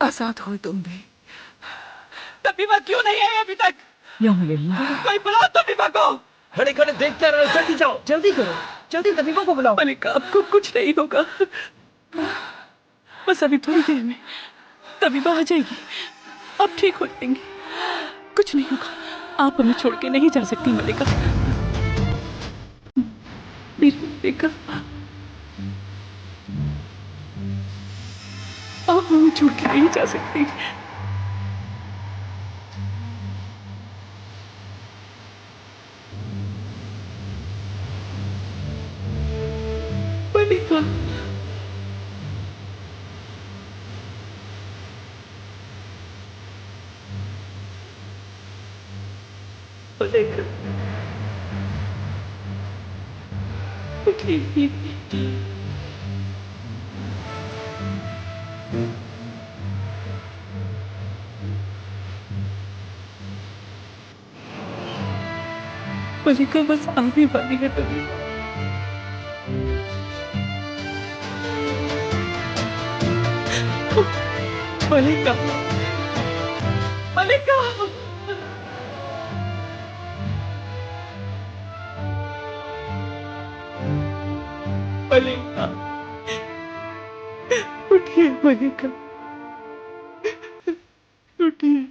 आजाद हो तुम भी। तबीबा क्यों नहीं है अभी तक? कोई बुलाओ तबीबा को। खड़े खड़े देखते रहो, जल्दी जाओ, जल्दी करो, जल्दी तबीबा को बुलाओ। मलिका, आपको कुछ नहीं होगा, बस अभी थोड़ी देर में तबीबा आ जाएगी, आप ठीक हो जाएंगे। कुछ नहीं होगा। आप हमें छोड़ के नहीं जा सकती मलिका। मेरी मलिका, आप हमें छोड़ के नहीं जा सकती। मलिका, मलिका, उठिए। मलिका बस आने वाली है तभी। मलिका, मलिका, मलिका, उठिए मलिका, उठिए।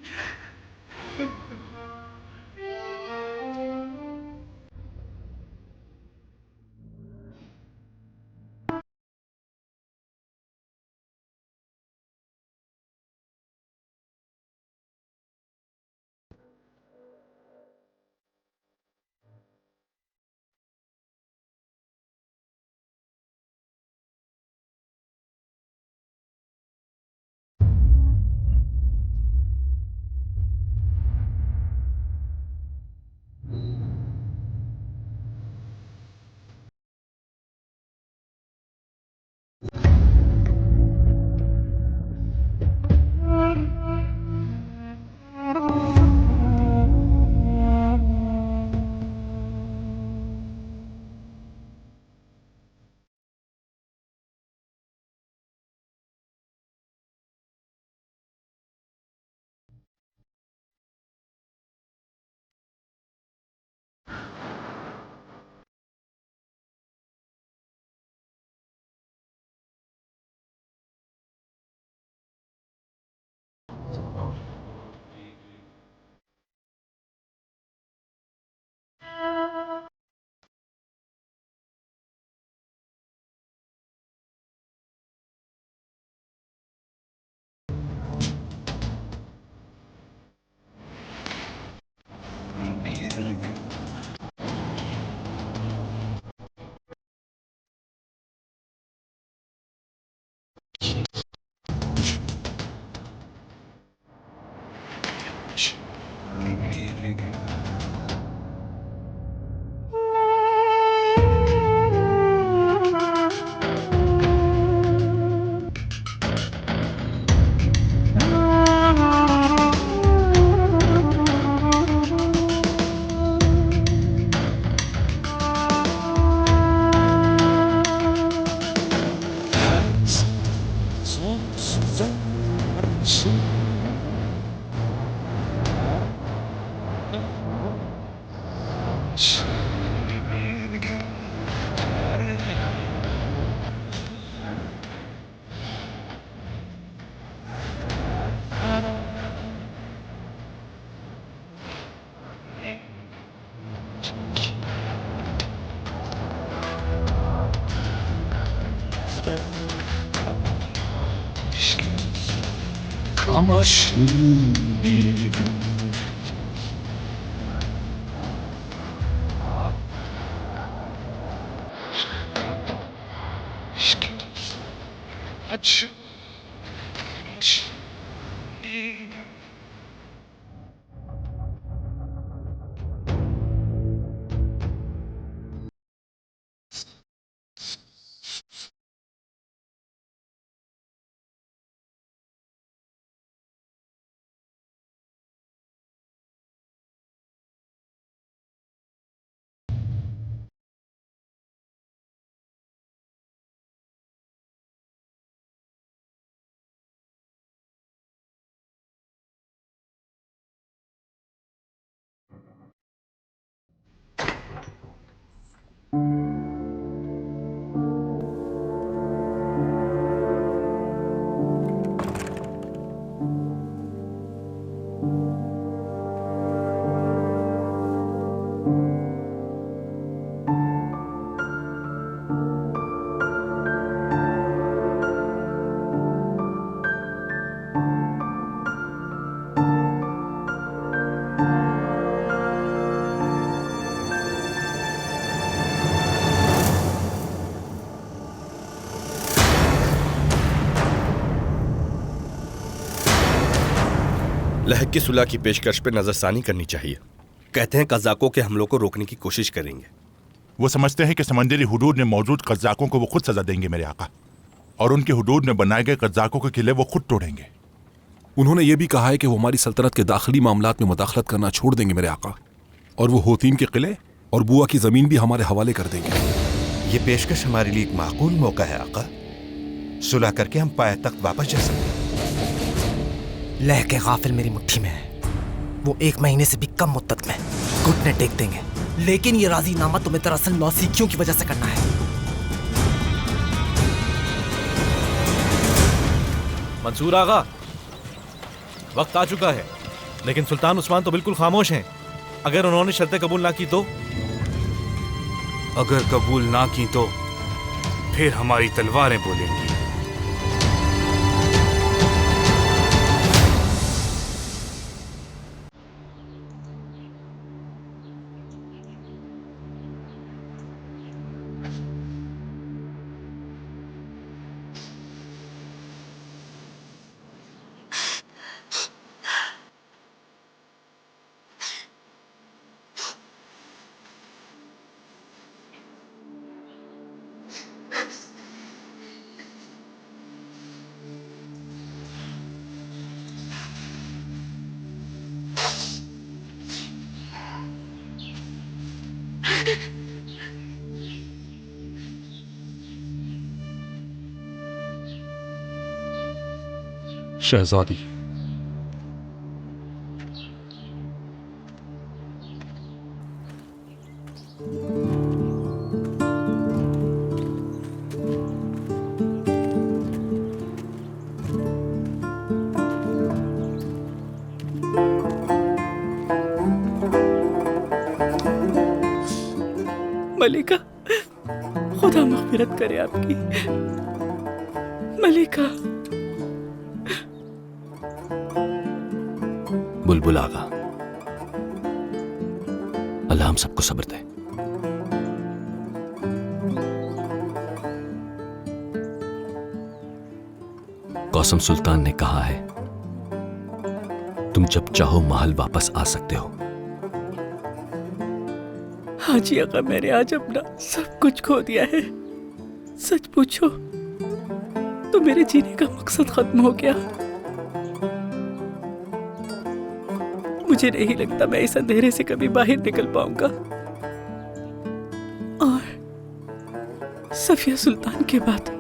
लहक की सुलह की पेशकश पे नजरसानी करनी चाहिए। कहते हैं कज़ाकों के हमलों को रोकने की कोशिश करेंगे। वो समझते हैं कि समंदरी हुदूद में मौजूद कज़ाकों को वो खुद सजा देंगे मेरे आका, और उनके हुदूद में बनाए गए कज़ाकों के किले वो खुद तोड़ेंगे। उन्होंने ये भी कहा है कि वो हमारी सल्तनत के दाखिली मामलात में मुदाखलत करना छोड़ देंगे मेरे आका, और वो होतीम के किले और बुआ की जमीन भी हमारे हवाले कर देंगे। ये पेशकश हमारे लिए एक माकूल मौका है आका। सुलह करके हम पाए तख्त वापस जा सकते हैं। लह के गाफिल मेरी मुट्ठी में है। वो 1 महीने से भी कम मुद्दत में घुटने टेक देंगे, लेकिन ये राजीनामा तुम्हें दरअसल नौसिखियों की वजह से करना है। मंसूर आगा, वक्त आ चुका है, लेकिन सुल्तान उस्मान तो बिल्कुल खामोश हैं। अगर उन्होंने शर्तें कबूल ना की तो? अगर कबूल ना की तो फिर हमारी तलवारें बोलेंगी। शहजादी, मलिका, खुदा मग़फ़िरत करे आपकी। मलिका। बुलबुल आगा, अल्लाह हम सबको सब्र दे। कौसम सुल्तान ने कहा है तुम जब चाहो महल वापस आ सकते हो। हाजी आका, मैंने आज अपना सब कुछ खो दिया है। सच पूछो तो मेरे जीने का मकसद खत्म हो गया। मुझे नहीं लगता मैं इस अंधेरे से कभी बाहर निकल पाऊंगा, और सफिया सुल्तान के बाद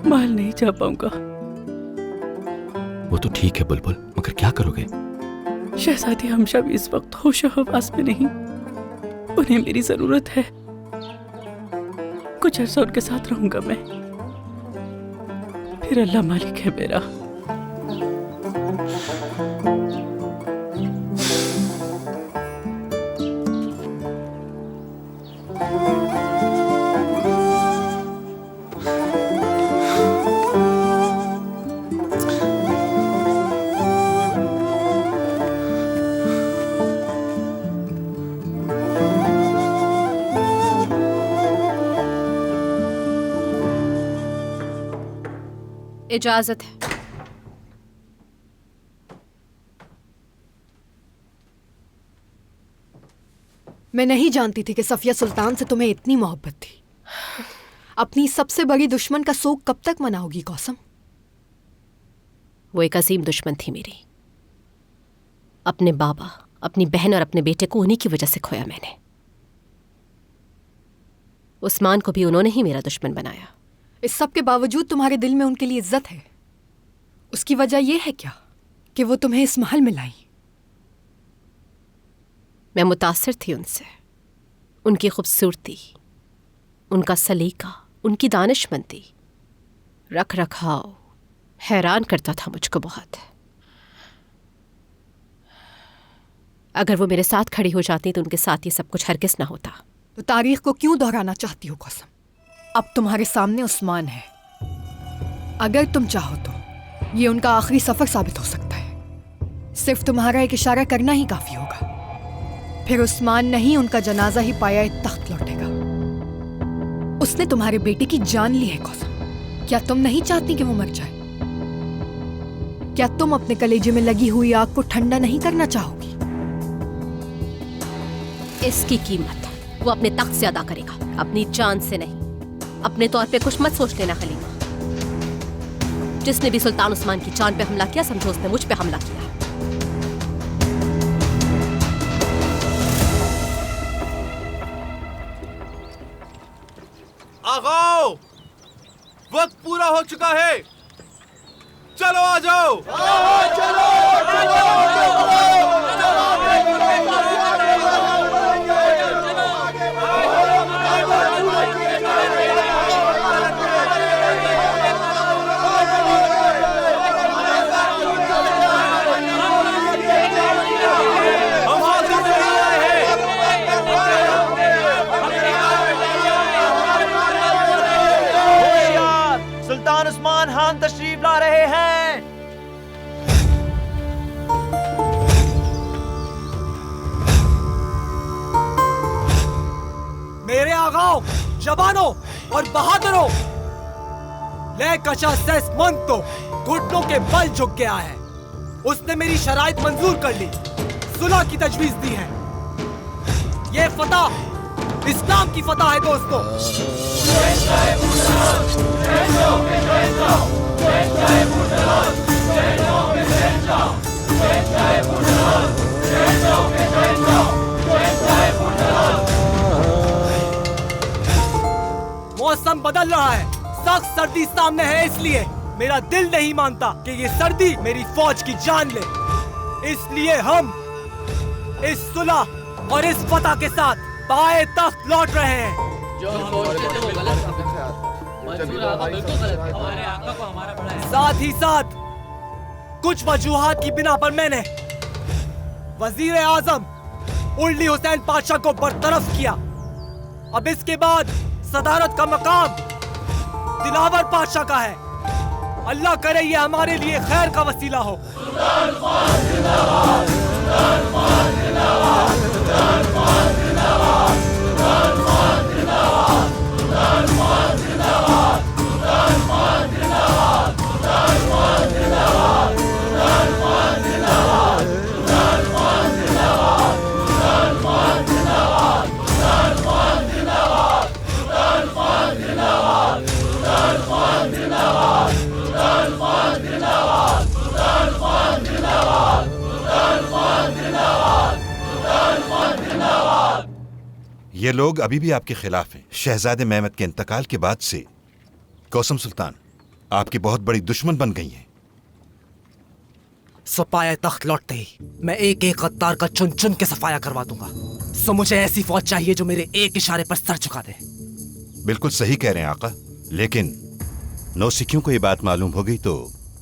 महल नहीं जा पाऊंगा। वो तो ठीक है बुलबुल, मगर क्या करोगे? शहजादी हमशा भी इस वक्त होशो हवास में नहीं। उन्हें मेरी जरूरत है। कुछ अर्सा उनके साथ रहूंगा मैं, फिर अल्लाह मालिक है मेरा। इजाजत है। मैं नहीं जानती थी कि सफिया सुल्तान से तुम्हें इतनी मोहब्बत थी। अपनी सबसे बड़ी दुश्मन का शोक कब तक मनाओगी कौसम? वो एक अजीम दुश्मन थी मेरी। अपने बाबा, अपनी बहन और अपने बेटे को उन्हीं की वजह से खोया मैंने। उस्मान को भी उन्होंने ही मेरा दुश्मन बनाया। इस सब के बावजूद तुम्हारे दिल में उनके लिए इज्जत है। उसकी वजह यह है क्या कि वो तुम्हें इस महल में लाई? मैं मुतासिर थी उनसे। उनकी खूबसूरती, उनका सलीका, उनकी दानिशमंदी, रख रखाव हैरान करता था मुझको बहुत। अगर वो मेरे साथ खड़ी हो जाती तो उनके साथ ये सब कुछ हरगिज़ ना होता। तो तारीख को क्यों दोहराना चाहती हो कौसम? अब तुम्हारे सामने उस्मान है। अगर तुम चाहो तो ये उनका आखिरी सफर साबित हो सकता है। सिर्फ तुम्हारा एक इशारा करना ही काफी होगा। फिर उस्मान नहीं, उनका जनाजा ही पाया तख्त लौटेगा। उसने तुम्हारे बेटे की जान ली है कौसम। क्या तुम नहीं चाहती कि वो मर जाए? क्या तुम अपने कलेजे में लगी हुई आग को ठंडा नहीं करना चाहोगी? इसकी कीमत वो अपने तख्त से अदा करेगा, अपनी जान से नहीं। अपने तौर पे कुछ मत सोच लेना हलीमा। जिसने भी सुल्तान उस्मान की जान पे हमला किया, समझो उसने मुझ पे हमला किया। आगाओ, वक्त पूरा हो चुका है, चलो आ जाओ। सुल्तान उस्मान खान तशरीफ ला रहे हैं। मेरे आगाओं, जवानों और बहादुरों, ले कशा सेस मन तो घुटनों के बल झुक गया है। उसने मेरी शराइत मंजूर कर ली, सुलह की तजवीज दी है। ये फतह इस्लाम की फतह है दोस्तों। मौसम बदल रहा है, सख्त सर्दी सामने है, इसलिए मेरा दिल नहीं मानता कि ये सर्दी मेरी फौज की जान ले। इसलिए हम इस सुलह और इस फतह के साथ बाए तख्त लौट रहे हैं। साथ ही साथ कुछ वजूहात की बिना पर मैंने वजीर आजम उर्ली हुसैन पाशा को बरतरफ किया। अब इसके बाद सदारत का मकाम दिलावर पाशा का है। अल्लाह करे ये हमारे लिए खैर का वसीला हो। ये लोग अभी भी आपके खिलाफ हैं। शहजादे मेहमद के इंतकाल के बाद से कौसम सुल्तान आपकी बहुत बड़ी दुश्मन बन गई हैं। सपाया तख्त लौटते ही मैं एक एक गद्दार का चुन चुन के सफाया करवा दूंगा। सो मुझे ऐसी फौज चाहिए जो मेरे एक इशारे पर सर झुका दे। बिल्कुल सही कह रहे हैं आका, लेकिन नौसिखियों को ये बात मालूम हो गई तो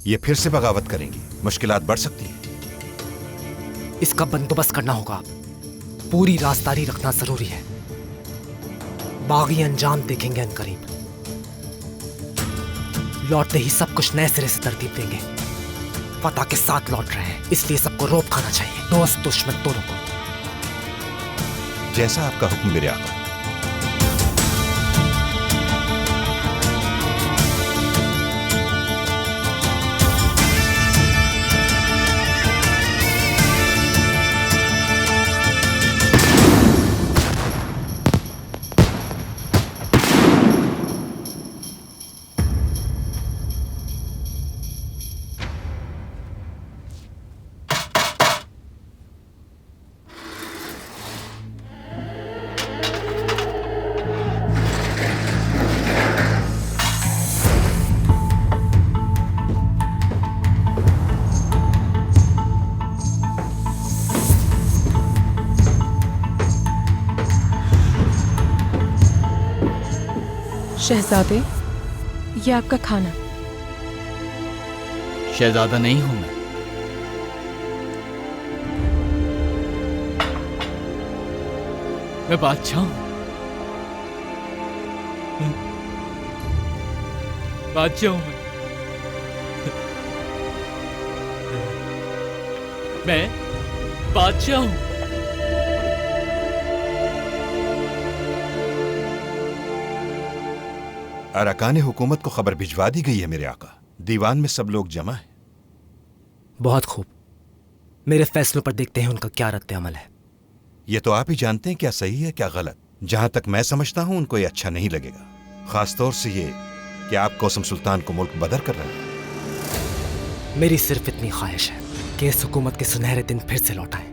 ये फिर से बगावत करेंगी, मुश्किलात बढ़ सकती हैं। इसका बंदोबस्त करना होगा। पूरी राजदारी रखना जरूरी है। बागी अंजाम देखेंगे अनकरीब। लौटते ही सब कुछ नए सिरे से तरतीब देंगे। फतह के साथ लौट रहे हैं, इसलिए सबको रोब खाना चाहिए, दोस्त दुश्मन दोनों को। जैसा आपका हुक्म मेरे आका। शहजादे, ये आपका खाना। शहजादा नहीं हूं मैं बादशाह हूं। बादशाह हूं मैं बादशाह हूं। अरकान हुकूमत को खबर भिजवा दी गई है मेरे आका। दीवान में सब लोग जमा हैं। बहुत खूब। मेरे फैसलों पर देखते हैं उनका क्या रद्द अमल है। ये तो आप ही जानते हैं क्या सही है क्या गलत। जहां तक मैं समझता हूं उनको ये अच्छा नहीं लगेगा, खासतौर से ये कि आप कौसम सुल्तान को मुल्क बदर कर रहे हैं। मेरी सिर्फ इतनी ख्वाहिश है कि इस हुकूमत के सुनहरे दिन फिर से लौट आए।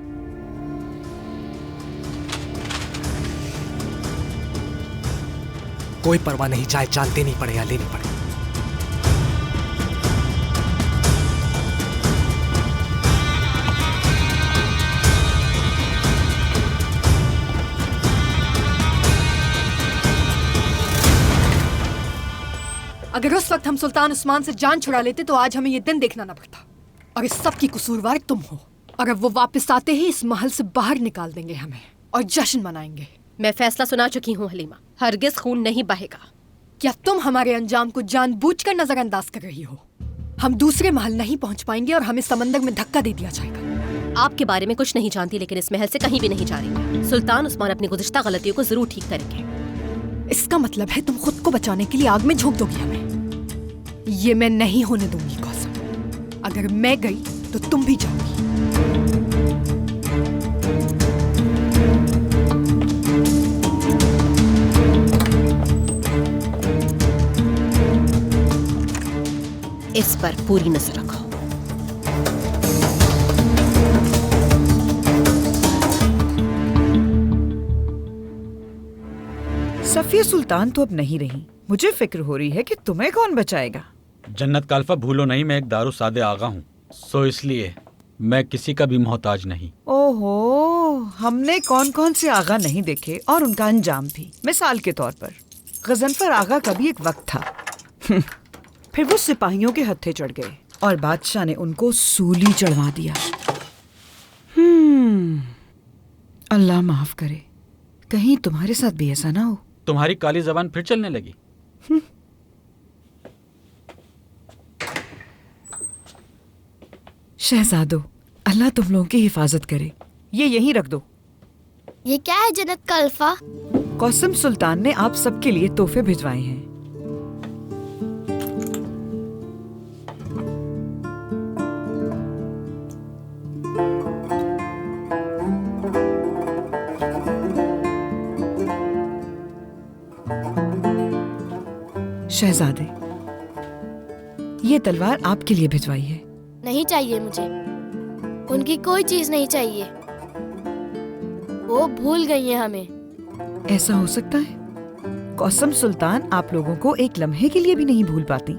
कोई परवाह नहीं, चाहे जान देनी पड़े या लेनी पड़े। अगर उस वक्त हम सुल्तान उस्मान से जान छुड़ा लेते तो आज हमें ये दिन देखना ना पड़ता। और इस सब की कसूरवार तुम हो। अगर वो वापस आते ही इस महल से बाहर निकाल देंगे हमें और जश्न मनाएंगे। मैं फैसला सुना चुकी हूँ हलीमा, हरगिज खून नहीं बहेगा। क्या तुम हमारे अंजाम को जानबूझकर नजरअंदाज कर रही हो? हम दूसरे महल नहीं पहुंच पाएंगे और हमें समंदर में धक्का दे दिया जाएगा। आपके बारे में कुछ नहीं जानती, लेकिन इस महल से कहीं भी नहीं जा रही। सुल्तान उस्मान अपनी गुज़िश्ता गलतियों को जरूर ठीक करेंगे। इसका मतलब है तुम खुद को बचाने के लिए आग में झोंक दोगी हमें। ये मैं नहीं होने दूंगी कौसम। अगर मैं गई तो तुम भी जाओगी। इस पर पूरी नजर रखो। सफिया सुल्तान तो अब नहीं रही। मुझे फिक्र हो रही है कि तुम्हें कौन बचाएगा। जन्नत काल्फा भूलो नहीं, मैं एक दारू सादे आगा हूँ, सो इसलिए मैं किसी का भी मोहताज नहीं। ओहो, हमने कौन कौन से आगा नहीं देखे और उनका अंजाम भी। मिसाल के तौर पर गजनफर आगा का भी एक वक्त था। फिर वो सिपाहियों के हत्थे चढ़ गए और बादशाह ने उनको सूली चढ़वा दिया। अल्लाह माफ करे, कहीं तुम्हारे साथ भी ऐसा ना हो। तुम्हारी काली जबान फिर चलने लगी। शहजादो, अल्लाह तुम लोगों की हिफाजत करे। ये यहीं रख दो। ये क्या है जन्नत का अल्फा? कौसम सुल्तान ने आप सबके लिए तोहफे भिजवाए हैं। शहजादे, ये तलवार आपके लिए भिजवाई है। नहीं चाहिए मुझे, उनकी कोई चीज नहीं चाहिए। वो भूल गई है हमें। ऐसा हो सकता है? कौसम सुल्तान आप लोगों को एक लम्हे के लिए भी नहीं भूल पाती।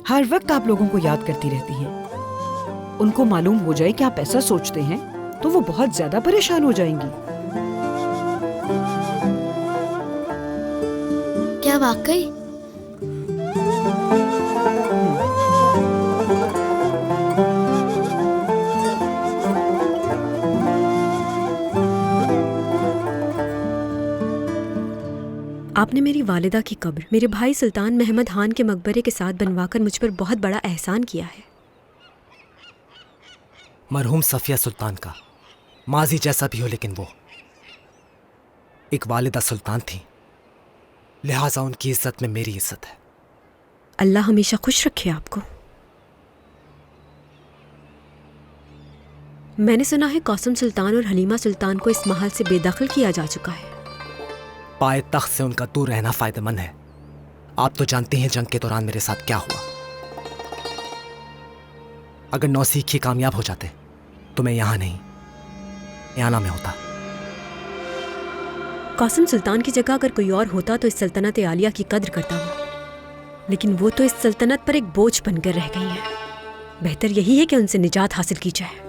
हर वक्त आप लोगों को याद करती रहती है। उनको मालूम हो जाए कि आप ऐसा सोचते हैं तो वो बहुत ज्यादा परेशान हो जाएंगी। क्या वाकई? आपने मेरी वालिदा की कब्र मेरे भाई सुल्तान महमद खान के मकबरे के साथ बनवाकर मुझ पर बहुत बड़ा एहसान किया है। मरहूम सफिया सुल्तान का माजी जैसा भी हो, लेकिन वो एक वालिदा सुल्तान थी, लिहाजा उनकी इज्जत में मेरी इज्जत है। अल्लाह हमेशा खुश रखे आपको। मैंने सुना है कौसम सुल्तान और हलीमा सुल्तान को इस महल से बेदखल किया जा चुका है। पाए तख्त से उनका दूर रहना फायदेमंद है। आप तो जानती हैं जंग के दौरान मेरे साथ क्या हुआ। अगर नौसीखी कामयाब हो जाते तो मैं यहाँ नहीं, याना में होता। कौसम सुल्तान की जगह अगर कोई और होता तो इस सल्तनत आलिया की कद्र करता वो, लेकिन वो तो इस सल्तनत पर एक बोझ बनकर रह गई है। बेहतर यही है कि उनसे निजात हासिल की जाए।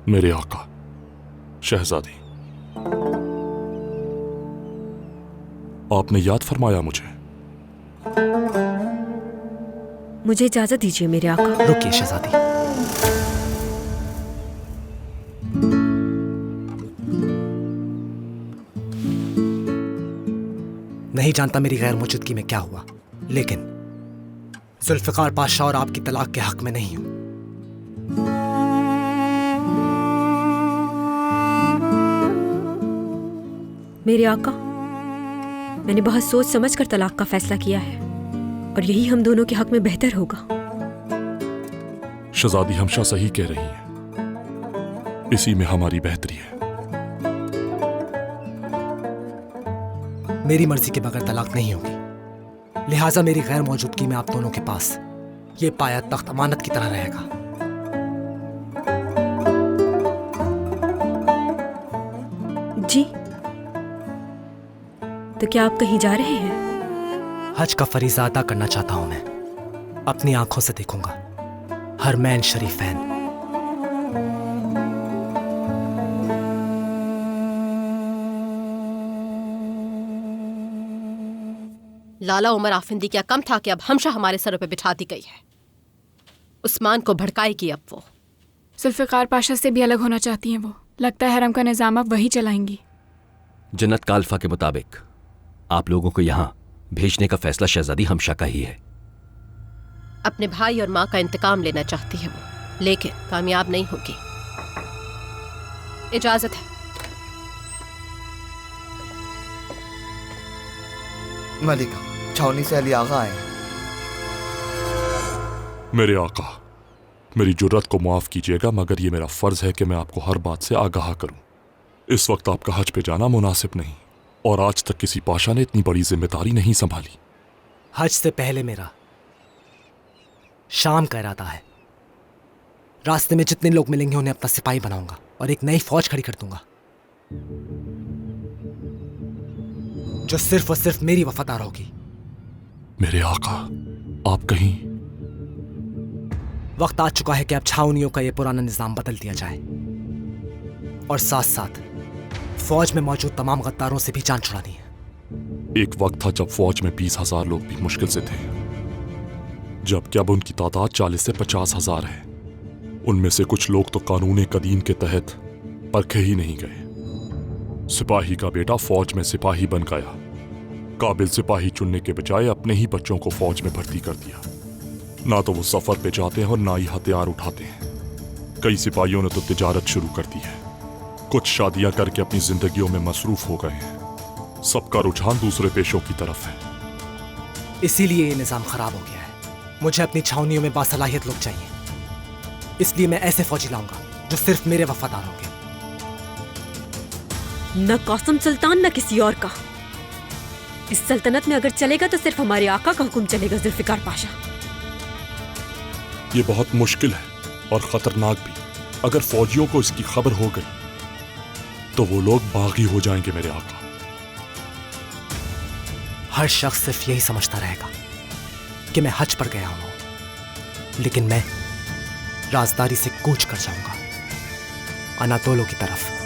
मेरे आका, शहजादी, आपने याद फरमाया मुझे इजाजत दीजिए मेरे आका। रुकिए शहजादी। नहीं जानता मेरी गैर मौजूदगी में क्या हुआ, लेकिन जुल्फिकार पाशा और आपकी तलाक के हक में नहीं हूं। मेरे आका, मैंने बहुत सोच समझ कर तलाक का फैसला किया है और यही हम दोनों के हक में बेहतर होगा। शहजादी हमेशा सही कह रही हैं। इसी में हमारी बेहतरी है। मेरी मर्जी के बगैर तलाक नहीं होगी, लिहाजा मेरी गैर मौजूदगी में आप दोनों के पास ये पाया तख्त अमानत की तरह रहेगा। जी, तो क्या आप कहीं जा रहे हैं? हज का फरीज़ा अदा करना चाहता हूं मैं। अपनी आंखों से देखूंगा हरमैन शरीफैन। लाला उमर आफिंदी क्या कम था कि अब हमशा हमारे सरों पे बिठा दी गई है। उस्मान को भड़काएगी अब वो। जुल्फ़िकार पाशा से भी अलग होना चाहती हैं वो। लगता है हरम का निज़ाम अब वही चलाएंगी। जन्नत का अल्फा के मुताबिक आप लोगों को यहाँ भेजने का फैसला शहजादी हमशा का ही है। अपने भाई और माँ का इंतकाम लेना चाहती है वो, लेकिन कामयाब नहीं होगी। इजाजत है। मलिका, छावनी से अली आगा आए। मेरे आका, मेरी जुर्रत को माफ कीजिएगा, मगर ये मेरा फर्ज है कि मैं आपको हर बात से आगाह करूं। इस वक्त आपका हज पे जाना मुनासिब नहीं, और आज तक किसी पाशा ने इतनी बड़ी जिम्मेदारी नहीं संभाली। हज से पहले मेरा शाम का इरादा है। रास्ते में जितने लोग मिलेंगे उन्हें अपना सिपाही बनाऊंगा और एक नई फौज खड़ी कर दूंगा जो सिर्फ और सिर्फ मेरी वफादार होगी। मेरे आका, आप कहीं? वक्त आ चुका है कि अब छावनियों का यह पुराना निजाम बदल दिया जाए और साथ साथ फौज में मौजूद तमाम गद्दारों से भी जान छुड़ानी है। एक वक्त था जब फौज में 20,000 लोग भी मुश्किल से थे, जबकि अब उनकी तादाद 40 से 50,000 है। उनमें से कुछ लोग तो कानून कदीम के तहत परखे ही नहीं गए। सिपाही का बेटा फौज में सिपाही बन गया। काबिल सिपाही चुनने के बजाय अपने ही बच्चों को फौज में भर्ती कर दिया। ना तो वो सफर पे जाते हैं और ना ही हथियार उठाते हैं। कई सिपाहियों ने तो तिजारत शुरू कर दी है। कुछ शादियां करके अपनी जिंदगियों में मसरूफ हो गए हैं। सबका रुझान दूसरे पेशों की तरफ है। इसीलिए ये निजाम खराब हो गया है। मुझे अपनी छावनियों में बासलाहियत लोग चाहिए, इसलिए मैं ऐसे फौजी लाऊंगा जो सिर्फ मेरे वफादार होंगे। न कासिम सुल्तान न किसी और का। इस सल्तनत में अगर चलेगा तो सिर्फ हमारे आका का हुक्म चलेगा, जुल्फ़िकार पाशा। ये बहुत मुश्किल है और खतरनाक भी। अगर फौजियों को इसकी खबर हो गई तो वो लोग बागी हो जाएंगे मेरे आका। हर शख्स सिर्फ यही समझता रहेगा कि मैं हज पर गया हूं, लेकिन मैं राजदारी से कूच कर जाऊंगा अनातोलो की तरफ।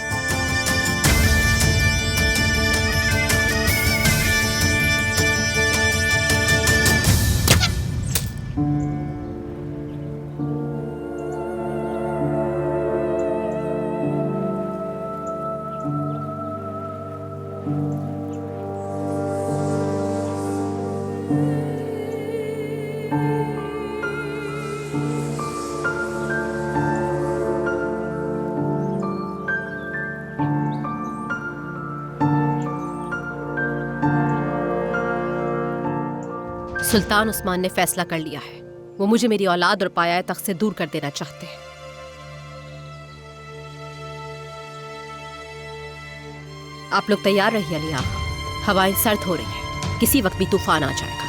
सुल्तान उस्मान ने फैसला कर लिया है। वो मुझे मेरी औलाद और पाया तख्त से दूर कर देना चाहते हैं। आप लोग तैयार रहिए अली आका, हवाएं सर्द हो रही हैं, किसी वक्त भी तूफान आ जाएगा।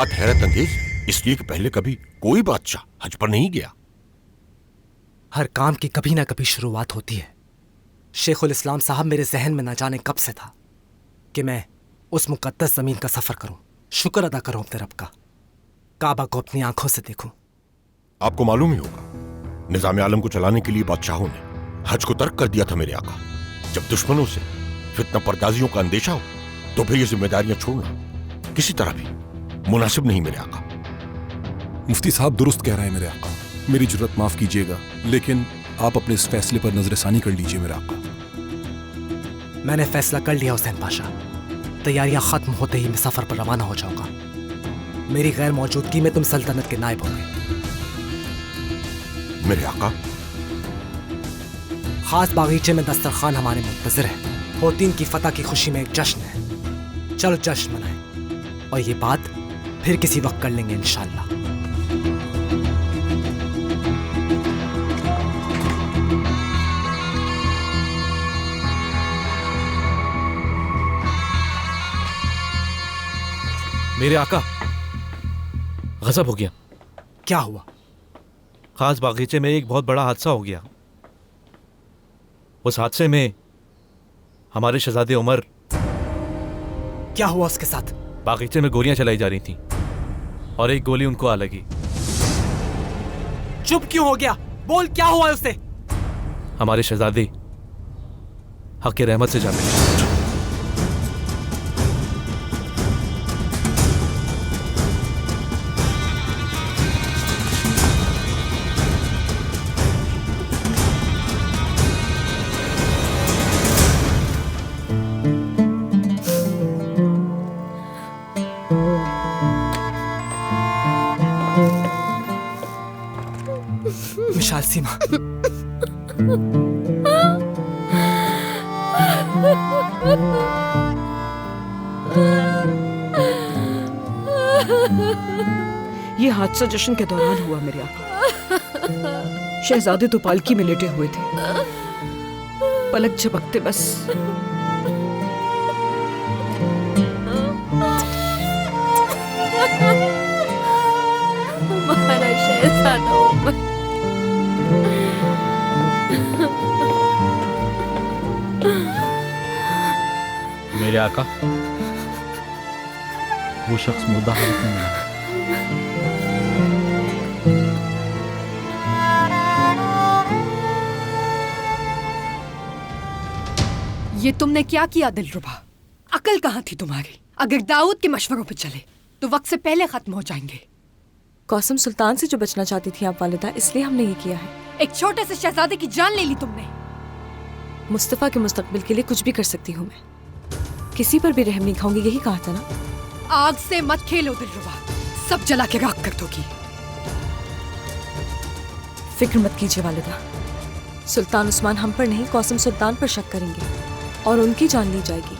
बात हैरत अंगेज इसलिए कि पहले कभी कोई बादशाह हज पर नहीं गया। हर काम की कभी ना कभी शुरुआत होती है। शेखुल इस्लाम साहब, मेरे जहन में न जाने कब से था कि मैं उस मुकद्दस जमीन का सफर करूं, शुक्र अदा करूं अपने रब का, काबा को अपनी आंखों से देखूं। आपको मालूम ही होगा, निजाम आलम को चलाने के लिए बादशाहों ने हज को तर्क कर दिया था मेरे आका। जब दुश्मनों से फितना पर्दाजियों का अंदेशा हो तो फिर ये जिम्मेदारियां छोड़ना किसी तरह भी मुनासिब नहीं मेरे आका। मुफ्ती साहब दुरुस्त कह रहे हैं मेरे आका, मेरी जुर्रत माफ कीजिएगा, लेकिन आप अपने इस फैसले पर नजरसानी कर लीजिए मेरे आका। मैंने फैसला कर लिया हुसैन पाशा, तैयारियां खत्म होते ही मैं सफर पर रवाना हो जाऊंगा। मेरी गैर मौजूदगी में तुम सल्तनत के नायब होंगे। मेरे आका, खास बागीचे में दस्तरखान हमारे मुंतजिर है। होतीन की फतह की खुशी में एक जश्न है, चलो जश्न मनाएं, और ये बात फिर किसी वक्त कर लेंगे इंशाअल्लाह। मेरे आका, गजब हो गया। क्या हुआ? खास बागीचे में एक बहुत बड़ा हादसा हो गया। उस हादसे में हमारे शहजादे उमर। क्या हुआ उसके साथ? बागीचे में गोलियां चलाई जा रही थीं और एक गोली उनको आ लगी। चुप क्यों हो गया? बोल, क्या हुआ उससे? हमारे शहजादे हक के रहमत से जा मिले। विशाल सीमा, ये हादसा जश्न के दौरान हुआ मेरे आका। शहजादे तो पालकी में लेटे हुए थे, पलक झपकते बस हमारा शहजादा उमर। मेरे आका, वो शख्स मुर्दा हालत में मिला। ये तुमने क्या किया दिलरुबा? अकल कहाँ थी तुम्हारी? अगर दाऊद के मशवरों पे चले तो वक्त से पहले खत्म हो जाएंगे। कौसम सुल्तान से जो बचना चाहती थी आप वालिदा, इसलिए हमने ये किया है। एक छोटे से शहजादे की जान ले ली तुमने। मुस्तफा के मुस्तकबिल के लिए कुछ भी कर सकती हूँ मैं, किसी पर भी रहम नहीं खाऊंगी, यही कहा था ना। आग से मत खेलो दिलरुबा, सब जला के राख कर दोगी। फिक्र मत कीजिए वालिदा, सुल्तान उस्मान हम पर नहीं कौसम सुल्तान पर शक करेंगे और उनकी जान ली जाएगी।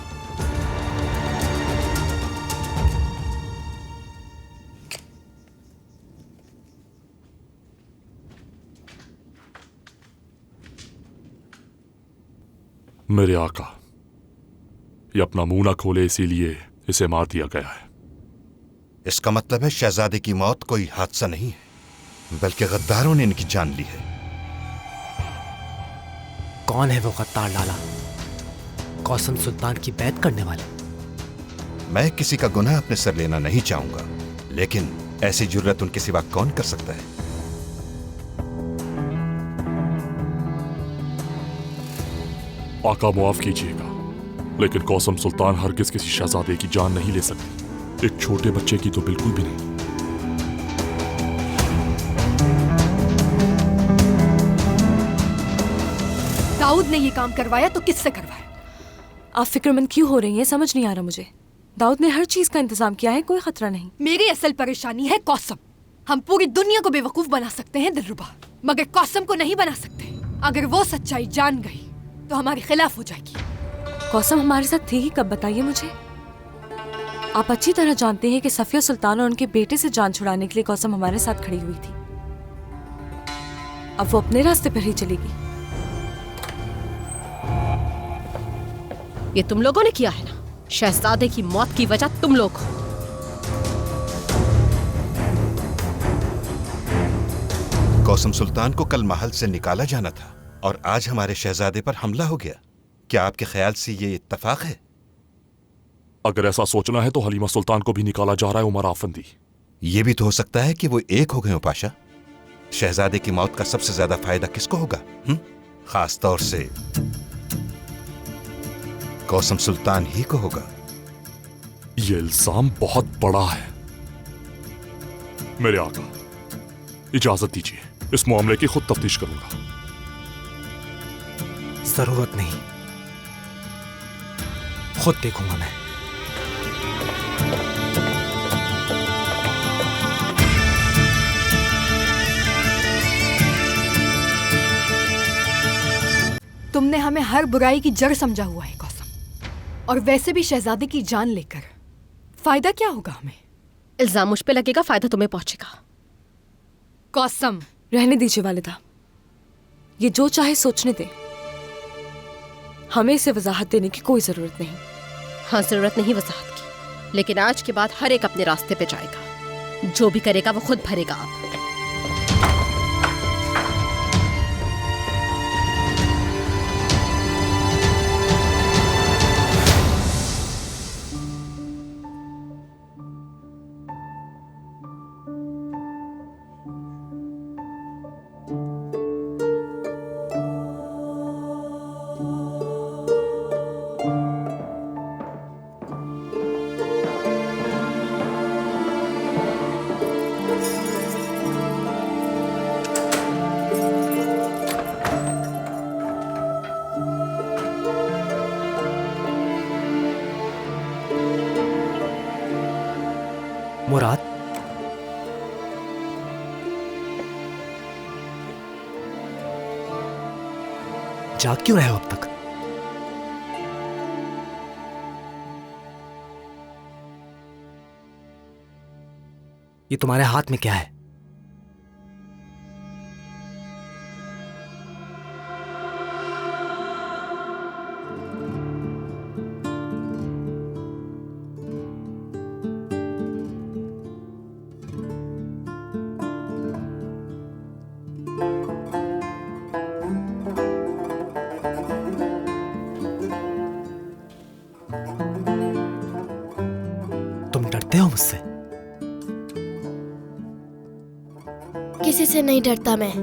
मेरे आका, ये अपना मुंह ना खोले इसीलिए इसे मार दिया गया है। इसका मतलब है शहजादे की मौत कोई हादसा नहीं है, बल्कि गद्दारों ने इनकी जान ली है। कौन है वो गद्दार लाला? कौसम सुल्तान की बैत करने वाले? मैं किसी का गुनाह अपने सर लेना नहीं चाहूंगा, लेकिन ऐसी जुर्रत उनके सिवा कौन कर सकता है? आका मुआफ कीजिएगा, लेकिन कौसम सुल्तान हरगिज किसी शहजादे की जान नहीं ले सकती, एक छोटे बच्चे की तो बिल्कुल भी नहीं। दाऊद ने ये काम करवाया तो किससे करवाया? आप फिक्रमंद क्यों हो रही हैं, समझ नहीं आ रहा मुझे। दाऊद ने हर चीज का इंतजाम किया है, कोई खतरा नहीं। मेरी असल परेशानी है कौसम। हम पूरी दुनिया को बेवकूफ बना सकते हैं दिलरुबा, मगर कौसम को नहीं बना सकते। अगर वो सच्चाई जान गई तो हमारे खिलाफ हो जाएगी। कौसम हमारे साथ थी ही कब, बताइए मुझे। आप अच्छी तरह जानते हैं कि सफिया सुल्तान और उनके बेटे से जान छुड़ाने के लिए कौसम हमारे साथ खड़ी हुई थी। अब वो अपने रास्ते पर ही चलेगी। ये तुम लोगों ने किया है ना? शहजादे की मौत की वजह तुम लोग हो। कौसम सुल्तान को कल महल से निकाला जाना था और आज हमारे शहजादे पर हमला हो गया। क्या आपके ख्याल से ये इत्तेफाक है? अगर ऐसा सोचना है तो हलीमा सुल्तान को भी निकाला जा रहा है उमर आफंदी। ये भी तो हो सकता है कि वो एक हो गए हो पाशा। शहजादे की मौत का सबसे ज्यादा फायदा किसको होगा? खास तौर से कौसम सुल्तान ही को होगा। ये इल्जाम बहुत बड़ा है। मेरे आका, इजाजत दीजिए, इस मामले की खुद तफ्तीश करूंगा। जरूरत नहीं, खुद देखूंगा मैं। तुमने हमें हर बुराई की जड़ समझा हुआ है कौसम, और वैसे भी शहजादे की जान लेकर फायदा क्या होगा हमें? इल्जाम मुझ पे लगेगा, फायदा तुम्हें पहुंचेगा। कौसम, रहने दीजिए वालिदा, ये जो चाहे सोचने दे। हमें इसे वजाहत देने की कोई जरूरत नहीं। हाँ, जरूरत नहीं वजाहत की, लेकिन आज के बाद हर एक अपने रास्ते पे जाएगा। जो भी करेगा वो खुद भरेगा। आप मुराद, जाग क्यों रहे हो अब तक? ये तुम्हारे हाथ में क्या है? तुम डरते हो मुझसे? किसी से नहीं डरता मैं।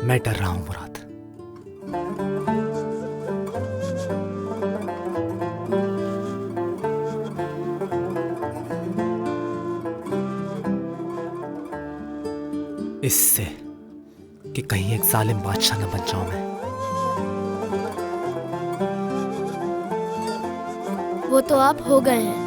मैं डर रहा हूं मुराद। इससे कि कहीं एक जालिम बादशाह न बन जाऊं मैं। वो तो आप हो गए हैं।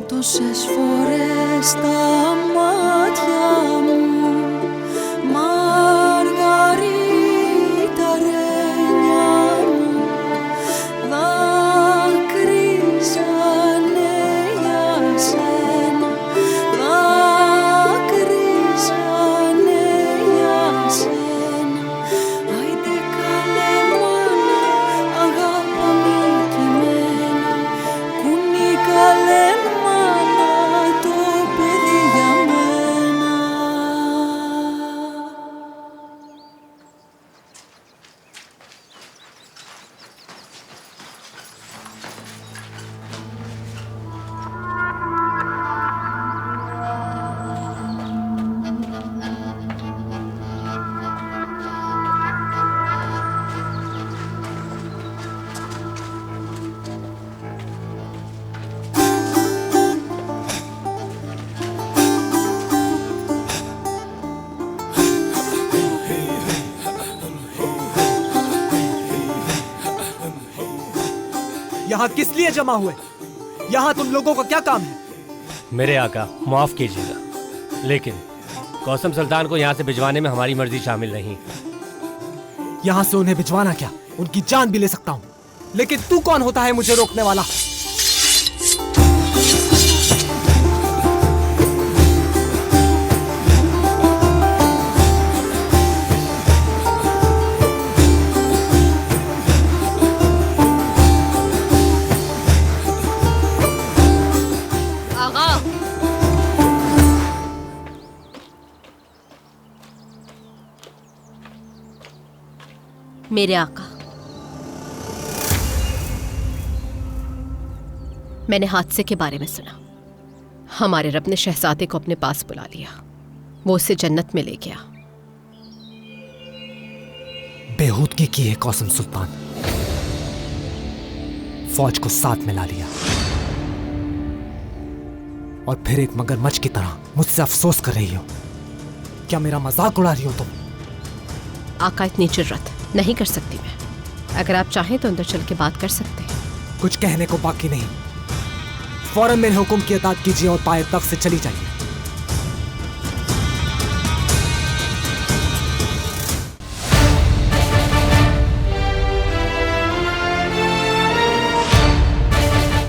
Τόσες φορές τα μάτια μου Μαργαρίτα ρένια μου δάκρυζανε για σένα δάκρυζανε για σένα Άιντε καλέ μάνα αγάπα μη κειμένα κουνή καλέ το παιδί यहाँ किस लिए जमा हुए? यहाँ तुम लोगों का क्या काम है? मेरे आका, माफ कीजिएगा, लेकिन कौसम सुल्तान को यहाँ से भिजवाने में हमारी मर्जी शामिल नहीं। यहाँ से उन्हें भिजवाना क्या, उनकी जान भी ले सकता हूँ, लेकिन तू कौन होता है मुझे रोकने वाला? मेरे आका, मैंने हादसे के बारे में सुना। हमारे रब ने शहजादे को अपने पास बुला लिया, वो उसे जन्नत में ले गया। बेहूदगी की है कौसम सुल्तान, फौज को साथ में ला लिया और फिर एक मगरमच्छ की तरह मुझसे अफसोस कर रही हो। क्या मेरा मजाक उड़ा रही हो तुम? आका, इतनी जुर्रत नहीं कर सकती मैं। अगर आप चाहें तो अंदर चल के बात कर सकते हैं। कुछ कहने को बाकी नहीं, फौरन मेरे हुक्म की अताअत कीजिए और पाए तख्त से चली जाइए।